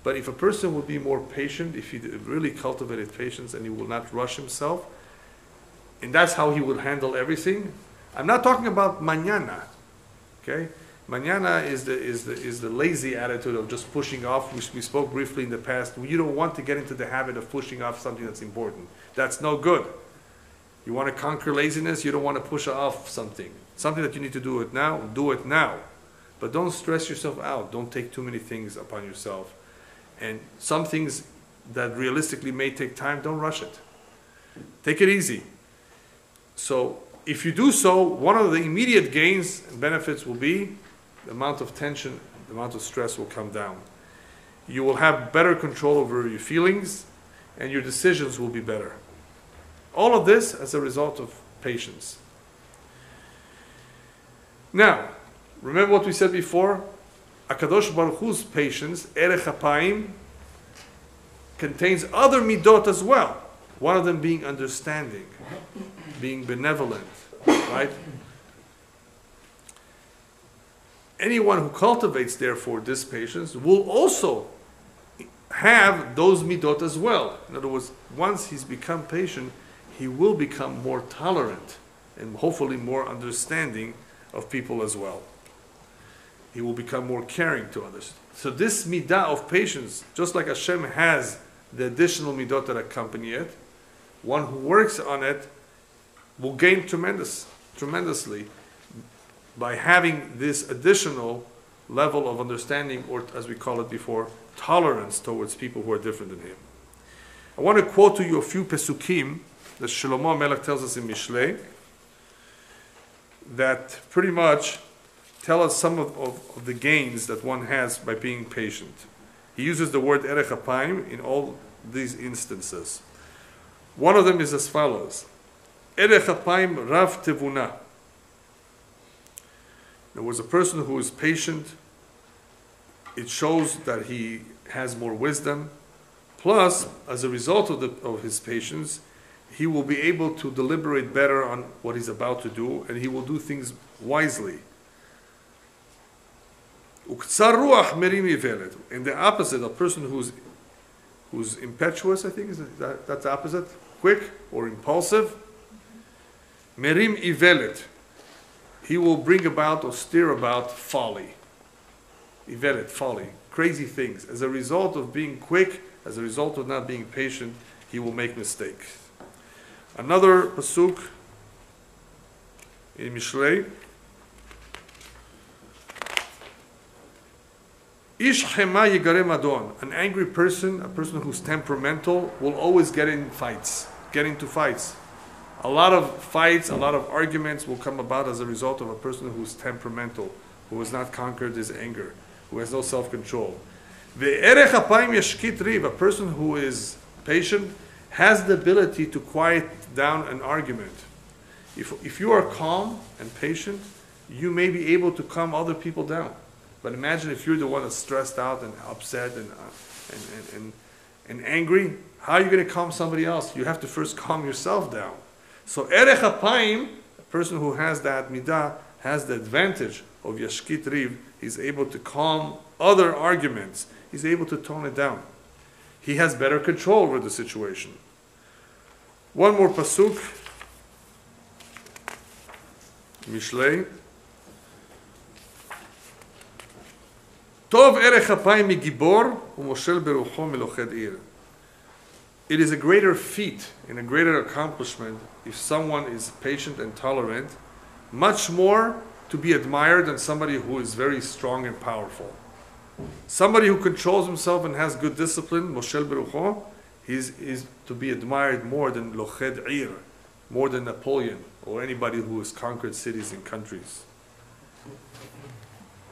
[SPEAKER 1] but if a person would be more patient, if he really cultivated patience and he will not rush himself, and that's how he will handle everything. I'm not talking about mañana, okay? Mañana is the lazy attitude of just pushing off, which we spoke briefly in the past. You don't want to get into the habit of pushing off something that's important. That's no good. You want to conquer laziness, you don't want to push off something. Something that you need to do it now, do it now. But don't stress yourself out. Don't take too many things upon yourself. And some things that realistically may take time, don't rush it. Take it easy. So if you do so, one of the immediate gains and benefits will be the amount of tension, the amount of stress will come down. You will have better control over your feelings, and your decisions will be better. All of this as a result of patience. Now, remember what we said before? HaKadosh Baruch Hu's patience, Erech HaPaim, contains other midot as well. One of them being understanding, being benevolent, right? Anyone who cultivates, therefore, this patience will also have those midot as well. In other words, once he's become patient, he will become more tolerant and hopefully more understanding of people as well. He will become more caring to others. So this midah of patience, just like Hashem has the additional midot that accompany it, one who works on it will gain tremendously by having this additional level of understanding, or as we call it before, tolerance towards people who are different than him. I want to quote to you a few pesukim that Shlomo Melech tells us in Mishlei that pretty much tell us some of the gains that one has by being patient. He uses the word Erech HaPaim in all these instances. One of them is as follows: Erech HaPaim Rav Tevuna. There was a person who is patient. It shows that he has more wisdom. Plus, as a result of his patience, he will be able to deliberate better on what he's about to do, and he will do things wisely. And the opposite, a person who's impetuous, I think, that's the opposite, quick or impulsive. Merim ivelet. He will bring about or steer about folly. Ivelet, folly, crazy things. As a result of being quick, as a result of not being patient, he will make mistakes. Another pasuk in Mishlei. Ish chema yigarem adon. An angry person, a person who's temperamental, will always get into fights. A lot of fights, a lot of arguments will come about as a result of a person who's temperamental, who has not conquered his anger, who has no self-control. Ve'erech hapayim yashkit riv. A person who is patient has the ability to quiet down an argument. If you are calm and patient, you may be able to calm other people down. But imagine if you're the one that's stressed out and upset and angry, how are you going to calm somebody else? You have to first calm yourself down. So Erech HaPaim, a person who has that midah, has the advantage of Yashkit Riv. He's able to calm other arguments. He's able to tone it down. He has better control over the situation. One more pasuk. Mishlei. Tov Erech HaPaim migibor u'moshel berucho meloched ir. It is a greater feat and a greater accomplishment if someone is patient and tolerant, much more to be admired than somebody who is very strong and powerful. Somebody who controls himself and has good discipline, Moshel Berucho, is to be admired more than Loched Ir, more than Napoleon or anybody who has conquered cities and countries.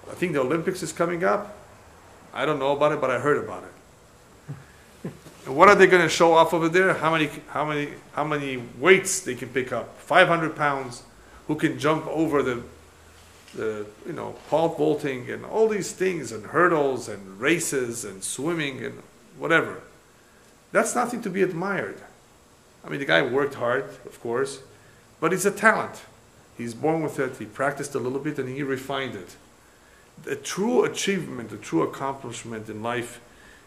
[SPEAKER 1] I think the Olympics is coming up. I don't know about it, but I heard about it. And what are they going to show off over there? How many weights they can pick up? 500 pounds. Who can jump over the pole vaulting and all these things, and hurdles and races and swimming and whatever. That's nothing to be admired. I mean, the guy worked hard, of course, but it's a talent. He's born with it. He practiced a little bit and he refined it. The true achievement, the true accomplishment in life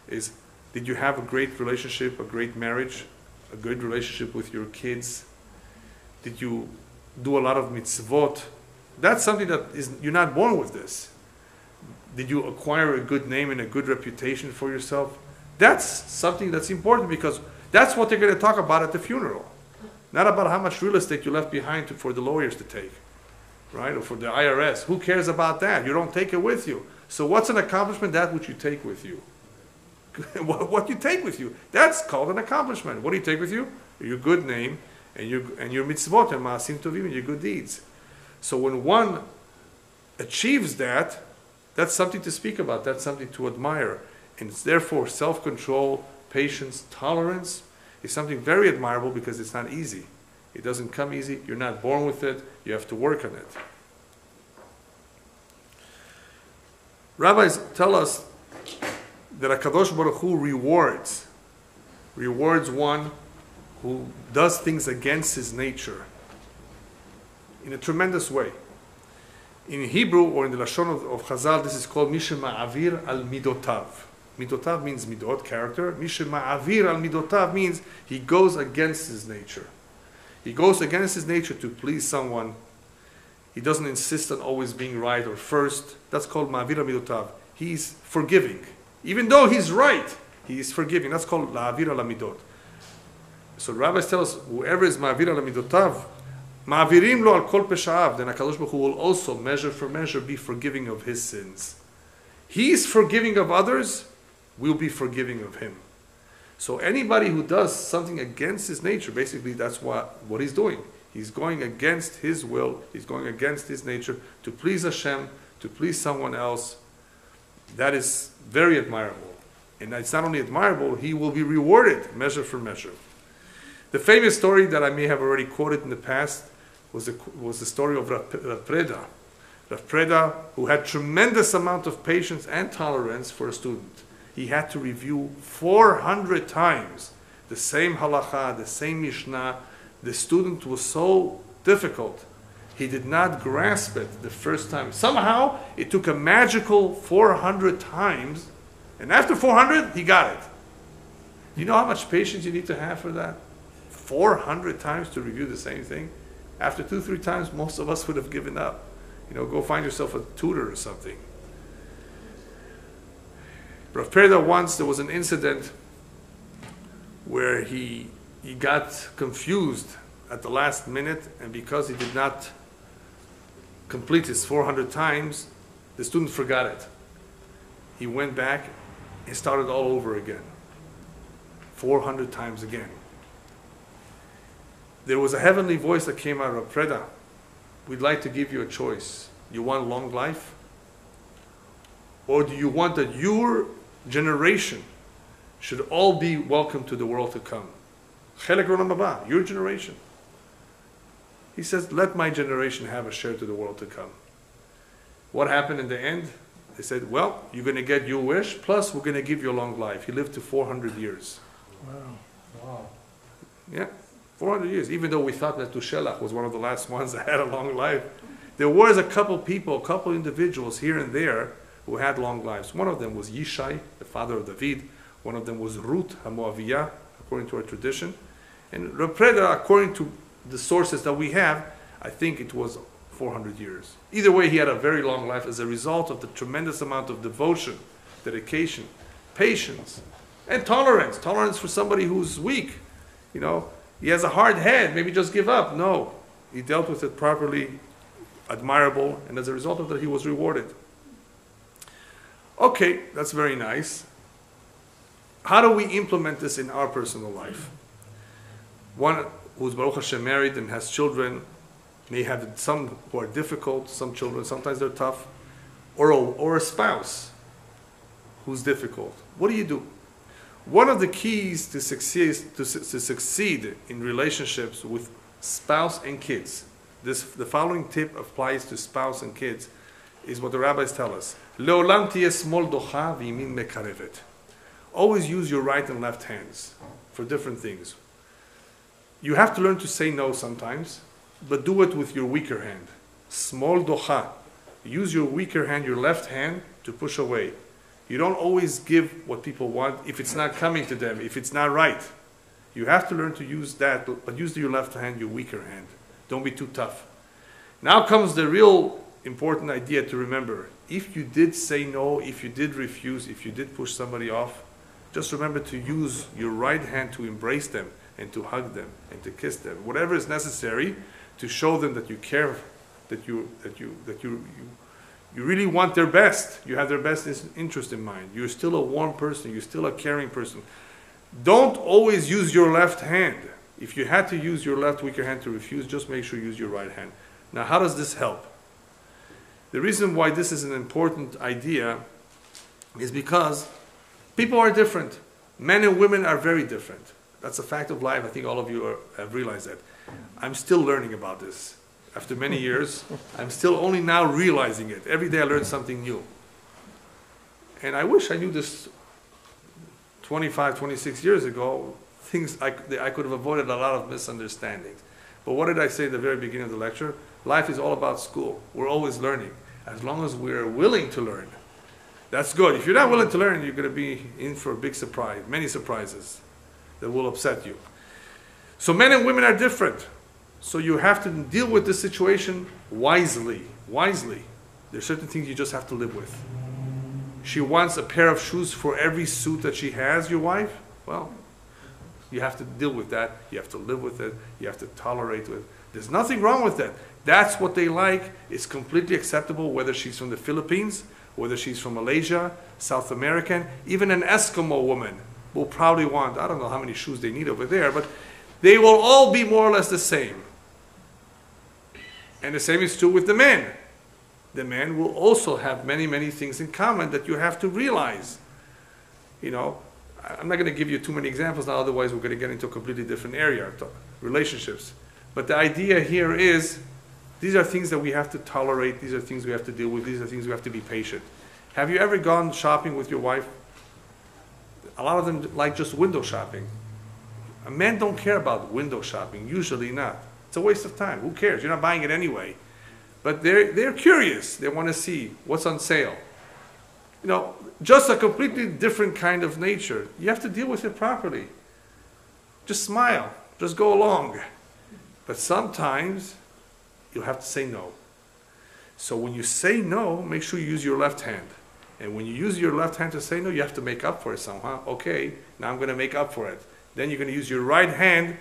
[SPEAKER 1] is, did you have a great relationship, a great marriage, a good relationship with your kids? Did you do a lot of mitzvot? That's something that is, you're not born with this. Did you acquire a good name and a good reputation for yourself? That's something that's important, because that's what they're going to talk about at the funeral. Not about how much real estate you left behind for the lawyers to take, right? Or for the IRS. Who cares about that? You don't take it with you. So what's an accomplishment? That which you take with you. What you take with you. That's called an accomplishment. What do you take with you? Your good name and your mitzvot and ma'asim tovim, and your good deeds. So when one achieves that, that's something to speak about. That's something to admire. And it's therefore self-control, patience, tolerance is something very admirable, because it's not easy. It doesn't come easy. You're not born with it. You have to work on it. Rabbis tell us that HaKadosh Baruch Hu rewards one who does things against his nature in a tremendous way. In Hebrew, or in the Lashon of Chazal, this is called Mishe Ma'avir al Midotav. Midotav means midot, character. Mishe Ma'avir al Midotav means he goes against his nature. He goes against his nature to please someone. He doesn't insist on always being right or first. That's called Ma'avir al Midotav. He's forgiving. Even though he's right, he is forgiving. That's called La'avir al Midot. So the rabbis tell us, whoever is Ma'avir al Midotav, Ma'avirim lo al kol pesha'av, then HaKadosh Baruch Hu will also, measure for measure, be forgiving of his sins. He's forgiving of others, we'll be forgiving of him. So anybody who does something against his nature, basically that's what he's doing. He's going against his will, he's going against his nature to please Hashem, to please someone else. That is very admirable. And it's not only admirable, he will be rewarded measure for measure. The famous story that I may have already quoted in the past was the story of Rav Preda. Rav Preda, who had tremendous amount of patience and tolerance for a student. He had to review 400 times the same halacha, the same mishnah. The student was so difficult. He did not grasp it the first time. Somehow, it took a magical 400 times, and after 400, he got it. You know how much patience you need to have for that? 400 times to review the same thing? After 2-3 times, most of us would have given up. Go find yourself a tutor or something. Rav Preda, once there was an incident where he got confused at the last minute, and because he did not complete his 400 times, the student forgot it. He went back and started all over again. 400 times again. There was a heavenly voice that came out of Preda. We'd like to give you a choice. You want long life? Or do you want that your generation should all be welcome to the world to come? Chelek Olam Haba, your generation. He says, let my generation have a share to the world to come. What happened in the end? They said, well, you're going to get your wish, plus we're going to give you a long life. He lived to 400 years.
[SPEAKER 3] Wow.
[SPEAKER 1] Yeah, 400 years. Even though we thought that Tushelach was one of the last ones that had a long life. There was a couple people, a couple individuals here and there who had long lives. One of them was Yishai, the father of David. One of them was Ruth HaMoaviyah, according to our tradition. And Rav Preda, according to the sources that we have, I think it was 400 years. Either way, he had a very long life as a result of the tremendous amount of devotion, dedication, patience, and tolerance. Tolerance for somebody who's weak. He has a hard head, maybe just give up. No, he dealt with it properly, admirable, and as a result of that, he was rewarded. Okay, that's very nice. How do we implement this in our personal life? One who's Baruch Hashem married and has children may have some who are difficult, some children, sometimes they're tough. or a spouse who's difficult. What do? One of the keys to succeed in relationships with spouse and kids, the following tip applies to spouse and kids, is what the rabbis tell us. Le'olam tiyeh smol docha v'yimin mekarevet. Always use your right and left hands for different things. You have to learn to say no sometimes, but do it with your weaker hand. Smol docha. Use your weaker hand, your left hand, to push away. You don't always give what people want if it's not coming to them, if it's not right. You have to learn to use that, but use your left hand, your weaker hand. Don't be too tough. Now comes the real important idea to remember. If you did say no, if you did refuse, if you did push somebody off, just remember to use your right hand to embrace them and to hug them and to kiss them. Whatever is necessary to show them that you care, that you really want their best. You have their best interest in mind. You're still a warm person. You're still a caring person. Don't always use your left hand. If you had to use your left weaker hand to refuse, just make sure you use your right hand. Now, how does this help? The reason why this is an important idea is because people are different. Men and women are very different. That's a fact of life. I think all of you have realized that. I'm still learning about this. After many years, I'm still only now realizing it. Every day I learn something new. And I wish I knew this 25, 26 years ago. Things I could have avoided a lot of misunderstandings. But what did I say at the very beginning of the lecture? Life is all about school. We're always learning. As long as we're willing to learn, that's good. If you're not willing to learn, you're going to be in for a big surprise, many surprises that will upset you. So men and women are different. So you have to deal with this situation wisely. Wisely. There's certain things you just have to live with. She wants a pair of shoes for every suit that she has, your wife. Well, you have to deal with that. You have to live with it. You have to tolerate it. There's nothing wrong with that. That's what they like. It's completely acceptable whether she's from the Philippines, whether she's from Malaysia, South American, even an Eskimo woman will probably want, I don't know how many shoes they need over there, but they will all be more or less the same. And the same is true with the men. The men will also have many, many things in common that you have to realize. You know, I'm not going to give you too many examples now, otherwise we're going to get into a completely different area, relationships. But the idea here is, these are things that we have to tolerate, these are things we have to deal with, these are things we have to be patient. Have you ever gone shopping with your wife? A lot of them like just window shopping. Men don't care about window shopping, usually not. It's a waste of time. Who cares? You're not buying it anyway. But they're curious. They want to see what's on sale. You know, just a completely different kind of nature. You have to deal with it properly. Just smile. Just go along. But sometimes you'll have to say no. So when you say no, make sure you use your left hand. And when you use your left hand to say no, you have to make up for it somehow. Okay, now I'm going to make up for it. Then you're going to use your right hand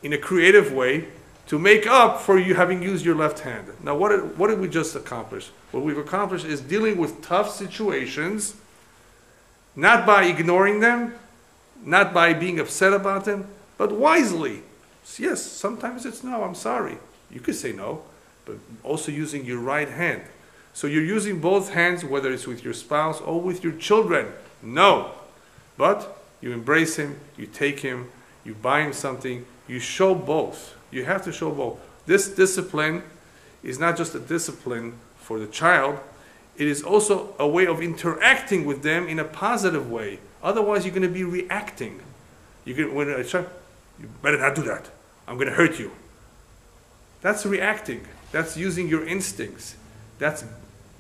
[SPEAKER 1] in a creative way to make up for you having used your left hand. Now, what did we just accomplish? What we've accomplished is dealing with tough situations, not by ignoring them, not by being upset about them, but wisely. Yes, sometimes it's no, I'm sorry. You could say no, but also using your right hand. So you're using both hands, whether it's with your spouse or with your children. No. But you embrace him, you take him, you buy him something, you show both. You have to show both. This discipline is not just a discipline for the child, it is also a way of interacting with them in a positive way. Otherwise, you're going to be reacting. When a child, you better not do that. I'm going to hurt you. That's reacting. That's using your instincts. That's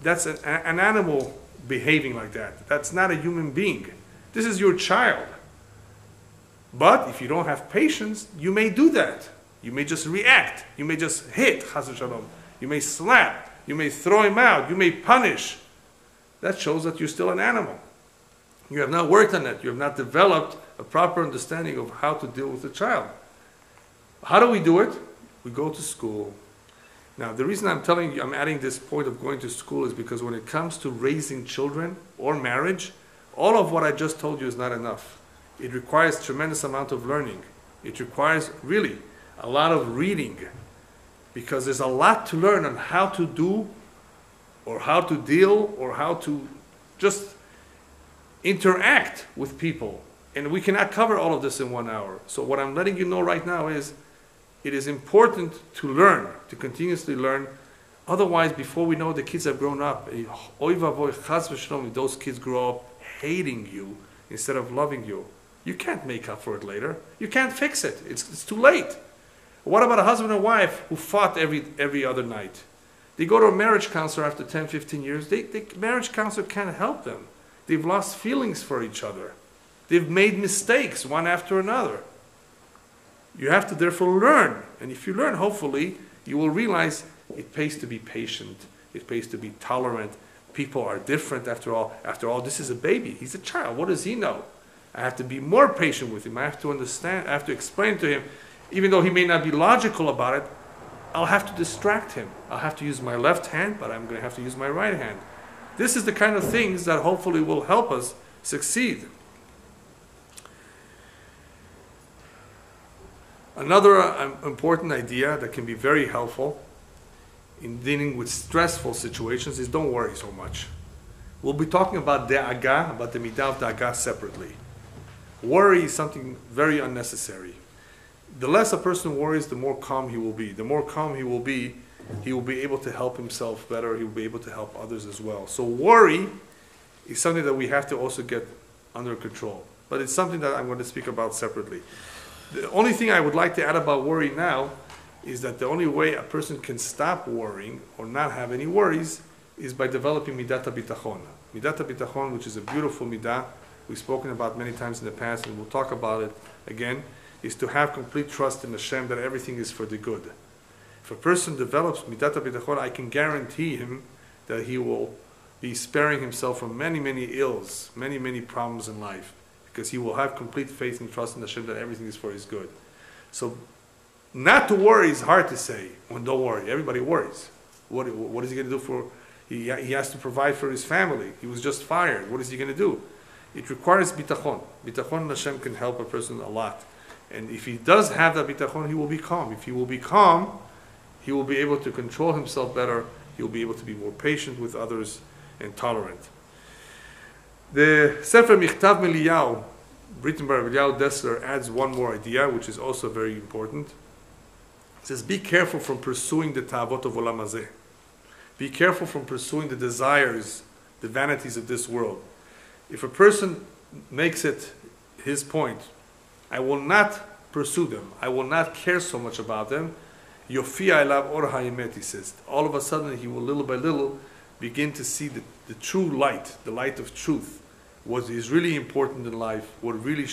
[SPEAKER 1] an animal behaving like that. That's not a human being. This is your child. But if you don't have patience, you may do that. You may just react. You may just hit, chas v'shalom. You may slap. You may throw him out. You may punish. That shows that you're still an animal. You have not worked on it. You have not developed a proper understanding of how to deal with a child. How do we do it? We go to school. Now, the reason I'm telling you, I'm adding this point of going to school is because when it comes to raising children or marriage, all of what I just told you is not enough. It requires tremendous amount of learning. It requires really a lot of reading, because there's a lot to learn on how to do or how to deal, or how to just interact with people. And we cannot cover all of this in 1 hour. So what I'm letting you know right now is, it is important to learn, to continuously learn. Otherwise, before we know, the kids have grown up. Oy vavoy, chas v'shalom, if those kids grow up hating you instead of loving you, you can't make up for it later. You can't fix it. It's too late. What about a husband and wife who fought every other night? They go to a marriage counselor after 10, 15 years. The marriage counselor can't help them. They've lost feelings for each other. They've made mistakes one after another. You have to therefore learn. And if you learn, hopefully, you will realize it pays to be patient. It pays to be tolerant. People are different after all. After all, this is a baby. He's a child. What does he know? I have to be more patient with him. I have to understand. I have to explain to him. Even though he may not be logical about it, I'll have to distract him. I'll have to use my left hand, but I'm going to have to use my right hand. This is the kind of things that hopefully will help us succeed. Another important idea that can be very helpful in dealing with stressful situations is don't worry so much. We'll be talking about da'aga, about the midah of da'aga separately. Worry is something very unnecessary. The less a person worries, the more calm he will be. The more calm he will be able to help himself better. He will be able to help others as well. So worry is something that we have to also get under control. But it's something that I'm going to speak about separately. The only thing I would like to add about worry now is that the only way a person can stop worrying or not have any worries is by developing midat bitachon. Midat bitachon, which is a beautiful midah, we've spoken about many times in the past, and we'll talk about it again, is to have complete trust in Hashem that everything is for the good. If a person develops midat bitachon, I can guarantee him that he will be sparing himself from many, many ills, many, many problems in life, because he will have complete faith and trust in Hashem that everything is for his good. So, not to worry is hard to say. Well, don't worry. Everybody worries. What is he going to do for? He has to provide for his family. He was just fired. What is he going to do? It requires bitachon. Bitachon and Hashem can help a person a lot. And if he does have that bitachon, he will be calm. If he will be calm, he will be able to control himself better. He will be able to be more patient with others and tolerant. The Sefer Michtav Eliyahu, written by Eliyahu Dessler, adds one more idea, which is also very important. It says, be careful from pursuing the ta'avot of olam hazeh. Be careful from pursuing the desires, the vanities of this world. If a person makes it his point, I will not pursue them, I will not care so much about them, Yofia elav or ha'imet, he says. All of a sudden, he will little by little begin to see the true light, the light of truth, what is really important in life, what really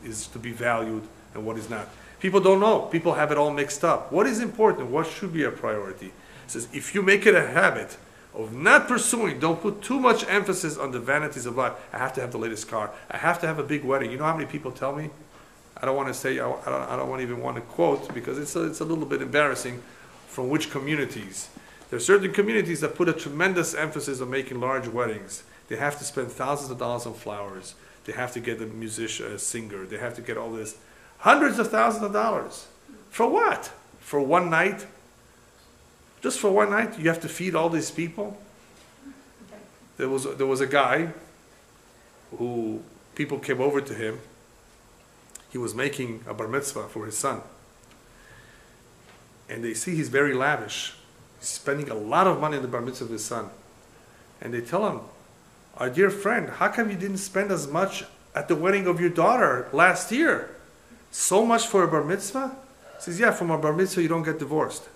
[SPEAKER 1] is to be valued, and what is not. People don't know. People have it all mixed up. What is important? What should be a priority? It says, if you make it a habit of not pursuing, don't put too much emphasis on the vanities of life. I have to have the latest car. I have to have a big wedding. You know how many people tell me? I don't want to say, I don't even want to quote, because it's a little bit embarrassing from which communities. There are certain communities that put a tremendous emphasis on making large weddings. They have to spend thousands of dollars on flowers. They have to get a musician, a singer. They have to get all this. Hundreds of thousands of dollars. For what? For one night? Just for one night? You have to feed all these people? There was a guy who, people came over to him. He was making a bar mitzvah for his son. And they see he's very lavish. He's spending a lot of money on the bar mitzvah of his son. And they tell him, our dear friend, how come you didn't spend as much at the wedding of your daughter last year? So much for a bar mitzvah? He says, yeah, from a bar mitzvah you don't get divorced.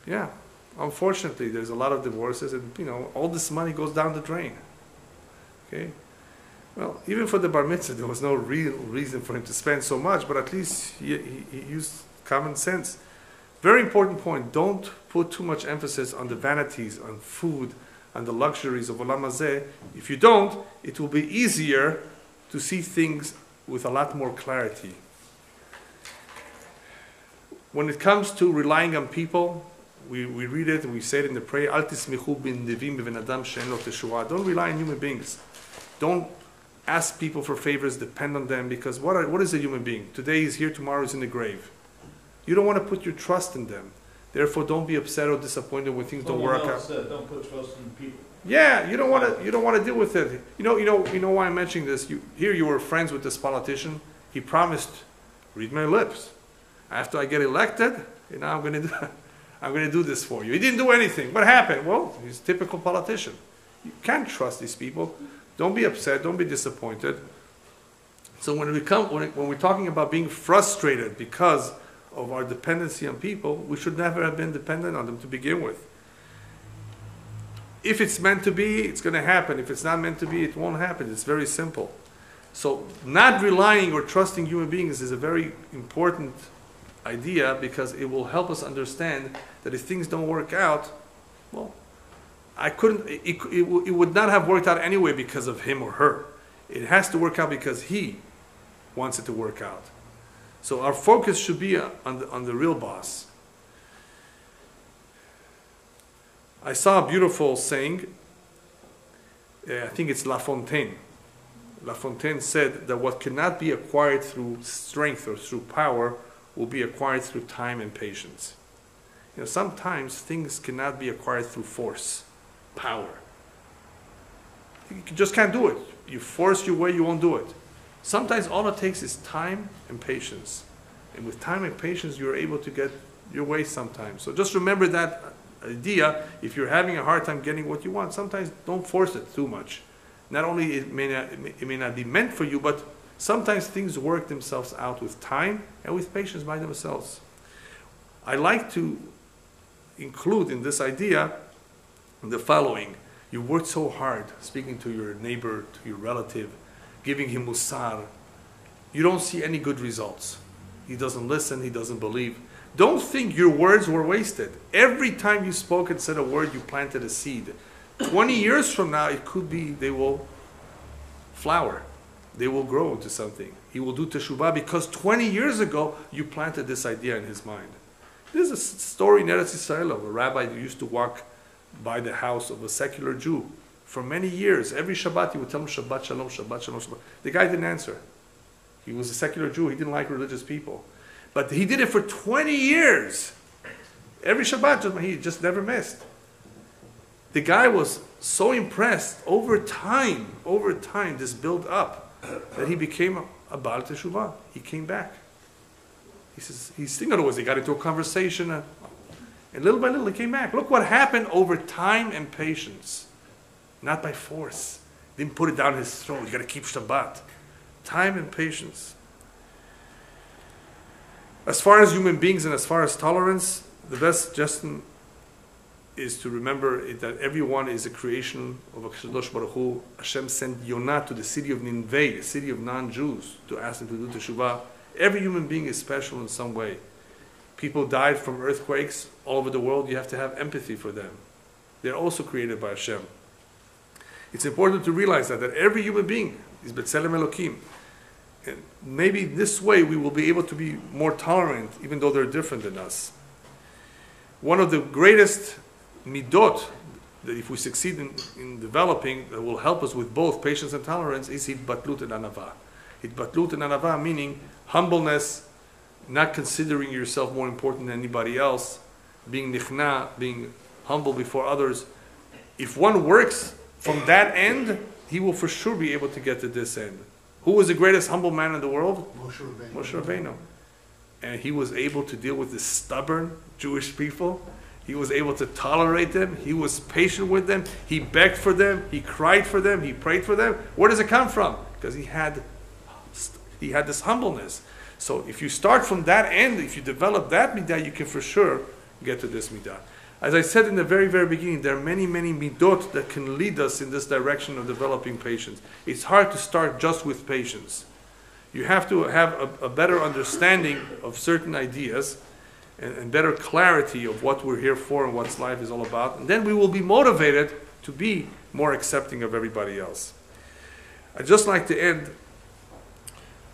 [SPEAKER 1] Yeah, unfortunately there's a lot of divorces, and all this money goes down the drain. Okay? Well, even for the bar mitzvah there was no real reason for him to spend so much, but at least he used common sense. Very important point, don't put too much emphasis on the vanities, on food, on the luxuries of olam hazeh. If you don't, it will be easier to see things with a lot more clarity. When it comes to relying on people, we read it and we say it in the prayer, Al tismichu bin nevim ben adam she'en lo teshua. Don't rely on human beings. Don't ask people for favors, depend on them, because what is a human being? Today he's here, tomorrow he's in the grave. You don't want to put your trust in them. Therefore, don't be upset or disappointed when things don't work out.
[SPEAKER 4] Said, don't put trust in people.
[SPEAKER 1] Yeah, you don't want to deal with it. You know why I'm mentioning this. You were friends with this politician. He promised, read my lips, after I get elected, I'm going to do this for you. He didn't do anything. What happened? Well, he's a typical politician. You can't trust these people. Don't be upset. Don't be disappointed. So when we're talking about being frustrated because of our dependency on people, we should never have been dependent on them to begin with. If it's meant to be, it's going to happen. If it's not meant to be, it won't happen. It's very simple. So not relying or trusting human beings is a very important idea, because it will help us understand that if things don't work out, well, it would not have worked out anyway because of him or her. It has to work out because he wants it to work out. So our focus should be on the real boss. I saw a beautiful saying, I think it's La Fontaine. La Fontaine said that what cannot be acquired through strength or through power will be acquired through time and patience. Sometimes things cannot be acquired through force, power. You just can't do it. You force your way, you won't do it. Sometimes all it takes is time and patience. And with time and patience, you're able to get your way sometimes. So just remember that idea. If you're having a hard time getting what you want, sometimes don't force it too much. Not only it may not be meant for you, but sometimes things work themselves out with time and with patience by themselves. I like to include in this idea the following. You worked so hard speaking to your neighbor, to your relative, giving him musar. You don't see any good results. He doesn't listen, he doesn't believe. Don't think your words were wasted. Every time you spoke and said a word, you planted a seed. 20 years from now, it could be they will flower. They will grow into something. He will do teshuvah because 20 years ago, you planted this idea in his mind. There's a story in Eretz Yisrael of a rabbi who used to walk by the house of a secular Jew for many years. Every Shabbat, he would tell him Shabbat Shalom, Shabbat Shalom, Shabbat. The guy didn't answer. He was a secular Jew. He didn't like religious people. But he did it for 20 years. Every Shabbat, he just never missed. The guy was so impressed over time, this built up, that he became a Baal Teshuvah. He came back. He says, he's thinking otherwise. He got into a conversation, and little by little he came back. Look what happened over time and patience. Not by force. Didn't put it down his throat. You got to keep Shabbat. Time and patience. As far as human beings and as far as tolerance, the best suggestion is to remember that everyone is a creation of HaKadosh Baruch Hu. Hashem sent Yonah to the city of Nineveh, the city of non-Jews, to ask them to do teshuvah. Every human being is special in some way. People died from earthquakes all over the world. You have to have empathy for them. They're also created by Hashem. It's important to realize that every human being is B'Tselem Elokim. And maybe this way we will be able to be more tolerant, even though they're different than us. One of the greatest midot that if we succeed in developing that will help us with both patience and tolerance is hitbatlut and anava. Hitbatlut and anava meaning humbleness, not considering yourself more important than anybody else, being nichna, being humble before others. If one works from that end, he will for sure be able to get to this end. Who was the greatest humble man in the world? Moshe Rabbeinu. And he was able to deal with the stubborn Jewish people. He was able to tolerate them. He was patient with them. He begged for them. He cried for them. He prayed for them. Where does it come from? Because he had this humbleness. So if you start from that end, if you develop that midah, you can for sure get to this midah. As I said in the very, very beginning, there are many, many midot that can lead us in this direction of developing patience. It's hard to start just with patience. You have to have a better understanding of certain ideas and better clarity of what we're here for and what life is all about. And then we will be motivated to be more accepting of everybody else. I'd just like to end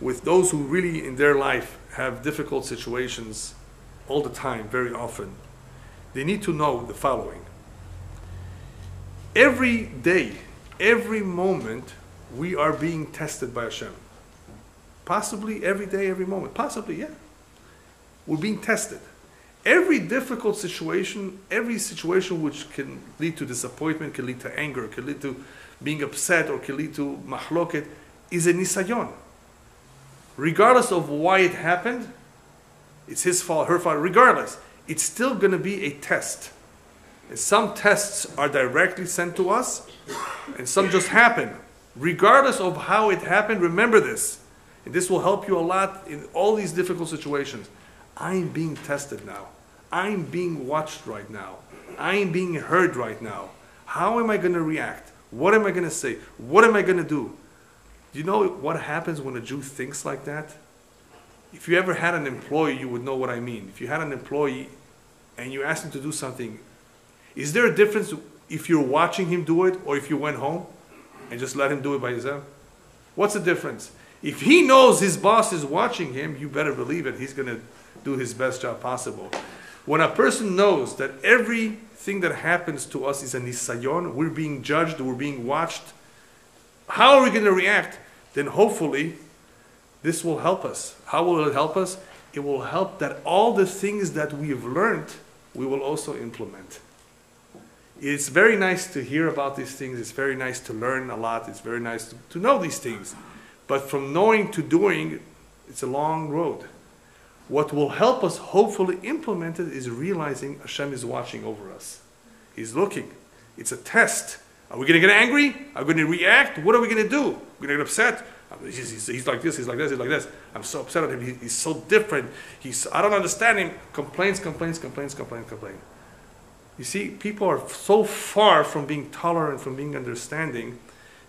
[SPEAKER 1] with those who really in their life have difficult situations all the time, very often. They need to know the following. Every day, every moment, we are being tested by Hashem. Possibly every day, every moment. Possibly, yeah. We're being tested. Every difficult situation, every situation which can lead to disappointment, can lead to anger, can lead to being upset, or can lead to mahloket, is a nisayon. Regardless of why it happened, it's his fault, her fault, regardless, it's still going to be a test. And some tests are directly sent to us, and some just happen. Regardless of how it happened, remember this. And this will help you a lot in all these difficult situations. I'm being tested now. I'm being watched right now. I'm being heard right now. How am I going to react? What am I going to say? What am I going to do? Do you know what happens when a Jew thinks like that? If you ever had an employee, you would know what I mean. If you had an employee and you asked him to do something, is there a difference if you're watching him do it or if you went home and just let him do it by himself? What's the difference? If he knows his boss is watching him, you better believe it, he's going to do his best job possible. When a person knows that everything that happens to us is a nisayon, we're being judged, we're being watched, how are we going to react? Then hopefully this will help us. How will it help us? It will help that all the things that we've learned, we will also implement. It's very nice to hear about these things. It's very nice to learn a lot. It's very nice to know these things. But from knowing to doing, it's a long road. What will help us hopefully implement it is realizing Hashem is watching over us. He's looking. It's a test. Are we going to get angry? Are we going to react? What are we going to do? We're going to get upset? He's like this, he's like this, he's like this. I'm so upset at him. He's so different. I don't understand him. Complaints. You see, people are so far from being tolerant, from being understanding,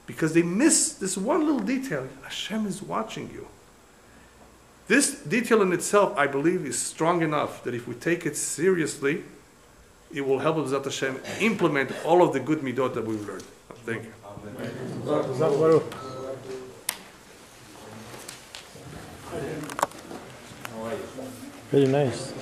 [SPEAKER 1] because they miss this one little detail. Hashem is watching you. This detail in itself, I believe, is strong enough that if we take it seriously, it will help us, Hashem, implement all of the good midot that we've learned. Thank you.
[SPEAKER 4] Very nice.